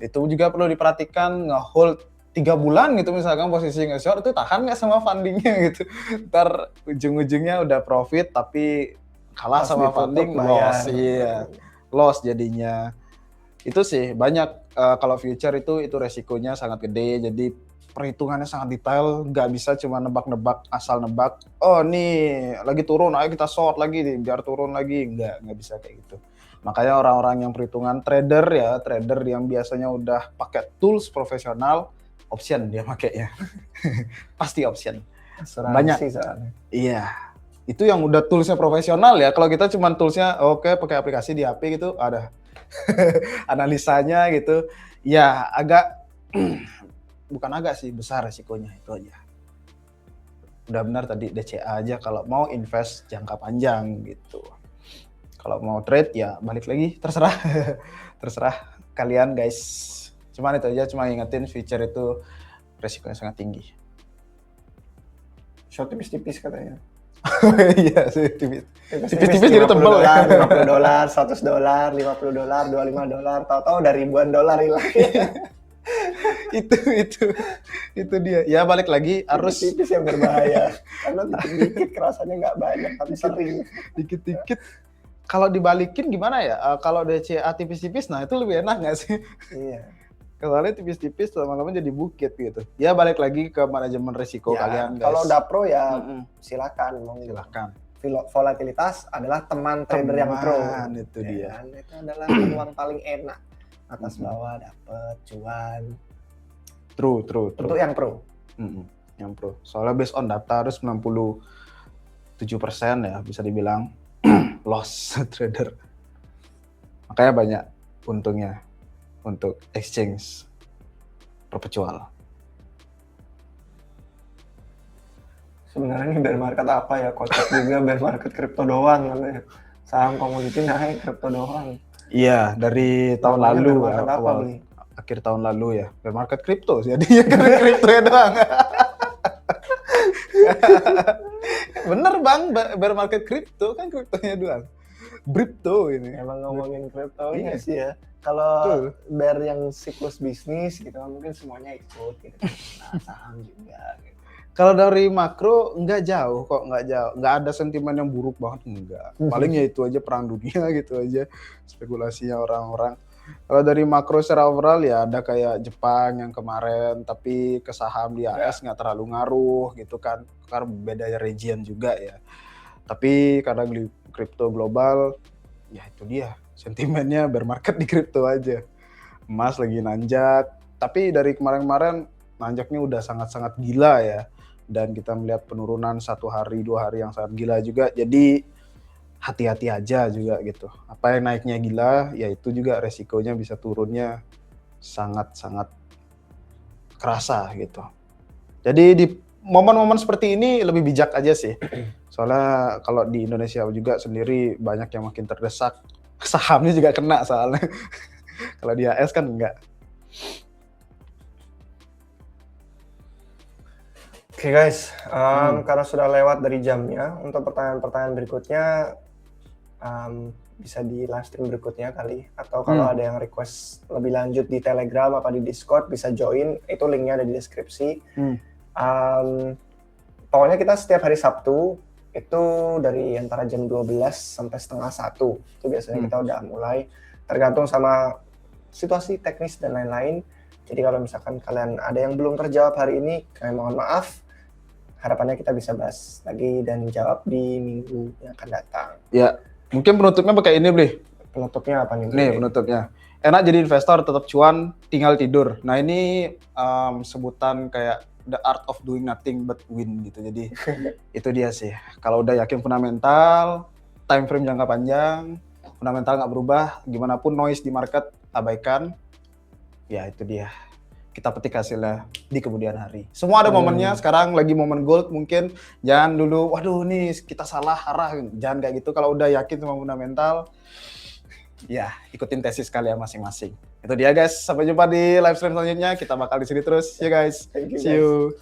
Itu juga perlu diperhatikan, nge-hold 3 bulan gitu misalkan posisi nge-short itu tahan nggak sama fundingnya gitu. Ntar ujung-ujungnya udah profit tapi kalah pas sama funding, loss. Iya, loss jadinya. Itu sih banyak kalau future itu resikonya sangat gede, jadi perhitungannya sangat detail, nggak bisa cuma nebak-nebak, asal nebak, oh nih lagi turun, ayo kita short lagi nih, biar turun lagi, nggak bisa kayak gitu. Makanya orang-orang yang perhitungan trader yang biasanya udah pakai tools profesional, option dia pakainya, pasti option. Banyak soalnya. Iya, itu yang udah toolsnya profesional ya. Kalau kita cuma toolsnya, oke, pakai aplikasi di HP gitu, ada analisanya gitu, ya agak bukan agak sih, besar resikonya, itu aja. Udah benar tadi DCA aja kalau mau invest jangka panjang gitu. Kalau mau trade ya balik lagi, terserah. Terserah kalian guys. Cuman itu aja, cuma ingetin future itu resikonya sangat tinggi. Short tipis-tipis katanya. Iya, tipis-tipis jadi tebal ya. $50, $100, $50, $25, tahu-tahu udah ribuan dolar hilang. itu dia. Ya balik lagi arus tipis yang berbahaya. Karena dikit-dikit kerasanya nggak banyak tapi sering. Dikit-dikit. Kalau dibalikin gimana ya? Kalau DCA tipis-tipis, nah itu lebih enak nggak sih? Iya. Kalau tipis-tipis lama-lama jadi bukit gitu. Ya balik lagi ke manajemen risiko kalian guys. Kalau udah pro ya silakan. Silakan. Volatilitas adalah teman trader yang pro. Itu dia. Kan? Itu adalah peluang paling enak. Atas bawah dapat cuan. True. Untuk yang pro. Yang pro. Soalnya based on data harus 97% ya bisa dibilang loss trader. Makanya banyak untungnya untuk exchange perpetual. Sebenarnya ini bear market apa ya? Kocak juga bear market kripto doang katanya. Saham komoditi naik, kripto doang. Iya, dari tahun lalu akhir tahun lalu ya. Bear market kripto jadinya karena kripto ya doang. Bener Bang, bear market kripto kan kriptonya doang. Bripto ini. Emang ngomongin kripto iya sih ya. Kalau bear yang siklus bisnis gitu mungkin semuanya ikut gitu. Nah, saham juga gitu. Kalau dari makro nggak jauh kok, nggak jauh, nggak ada sentimen yang buruk banget, enggak. Paling ya itu aja perang dunia gitu aja spekulasinya orang-orang. Kalau dari makro secara overall ya ada kayak Jepang yang kemarin, tapi ke saham di AS nggak terlalu ngaruh gitu kan, karena beda region juga ya. Tapi karena kripto global, ya itu dia sentimennya bear market di kripto aja. Emas lagi nanjak, tapi dari kemarin-kemarin nanjaknya udah sangat-sangat gila ya. Dan kita melihat penurunan 1 hari, 2 hari yang sangat gila juga. Jadi hati-hati aja juga gitu. Apa yang naiknya gila, ya itu juga resikonya bisa turunnya sangat-sangat kerasa gitu. Jadi di momen-momen seperti ini lebih bijak aja sih. Soalnya kalau di Indonesia juga sendiri banyak yang makin terdesak. Sahamnya juga kena soalnya. Kalau di AS kan enggak. Oke guys, karena sudah lewat dari jamnya, untuk pertanyaan-pertanyaan berikutnya bisa di live stream berikutnya kali. Atau kalau ada yang request lebih lanjut di Telegram apa di Discord, bisa join. Itu linknya ada di deskripsi. Pokoknya kita setiap hari Sabtu, itu dari antara jam 12 sampai setengah 1. Itu biasanya kita udah mulai. Tergantung sama situasi teknis dan lain-lain. Jadi kalau misalkan kalian ada yang belum terjawab hari ini, kami mohon maaf. Harapannya kita bisa bahas lagi dan jawab di minggu yang akan datang. Ya, mungkin penutupnya pakai ini, Bli. Penutupnya apa nih? Nih penutupnya. Enak jadi investor, tetap cuan, tinggal tidur. Nah ini sebutan kayak the art of doing nothing but win gitu. Jadi itu dia sih. Kalau udah yakin fundamental, time frame jangka panjang, fundamental nggak berubah, gimana pun noise di market abaikan. Ya itu dia. Kita petik hasilnya di kemudian hari. Semua ada momennya. Sekarang lagi momen gold mungkin. Jangan dulu, waduh nih kita salah arah. Jangan kayak gitu. Kalau udah yakin sama fundamental, ya ikutin tesis kalian masing-masing. Itu dia guys. Sampai jumpa di live stream selanjutnya. Kita bakal di sini terus ya guys. Thank you, See you.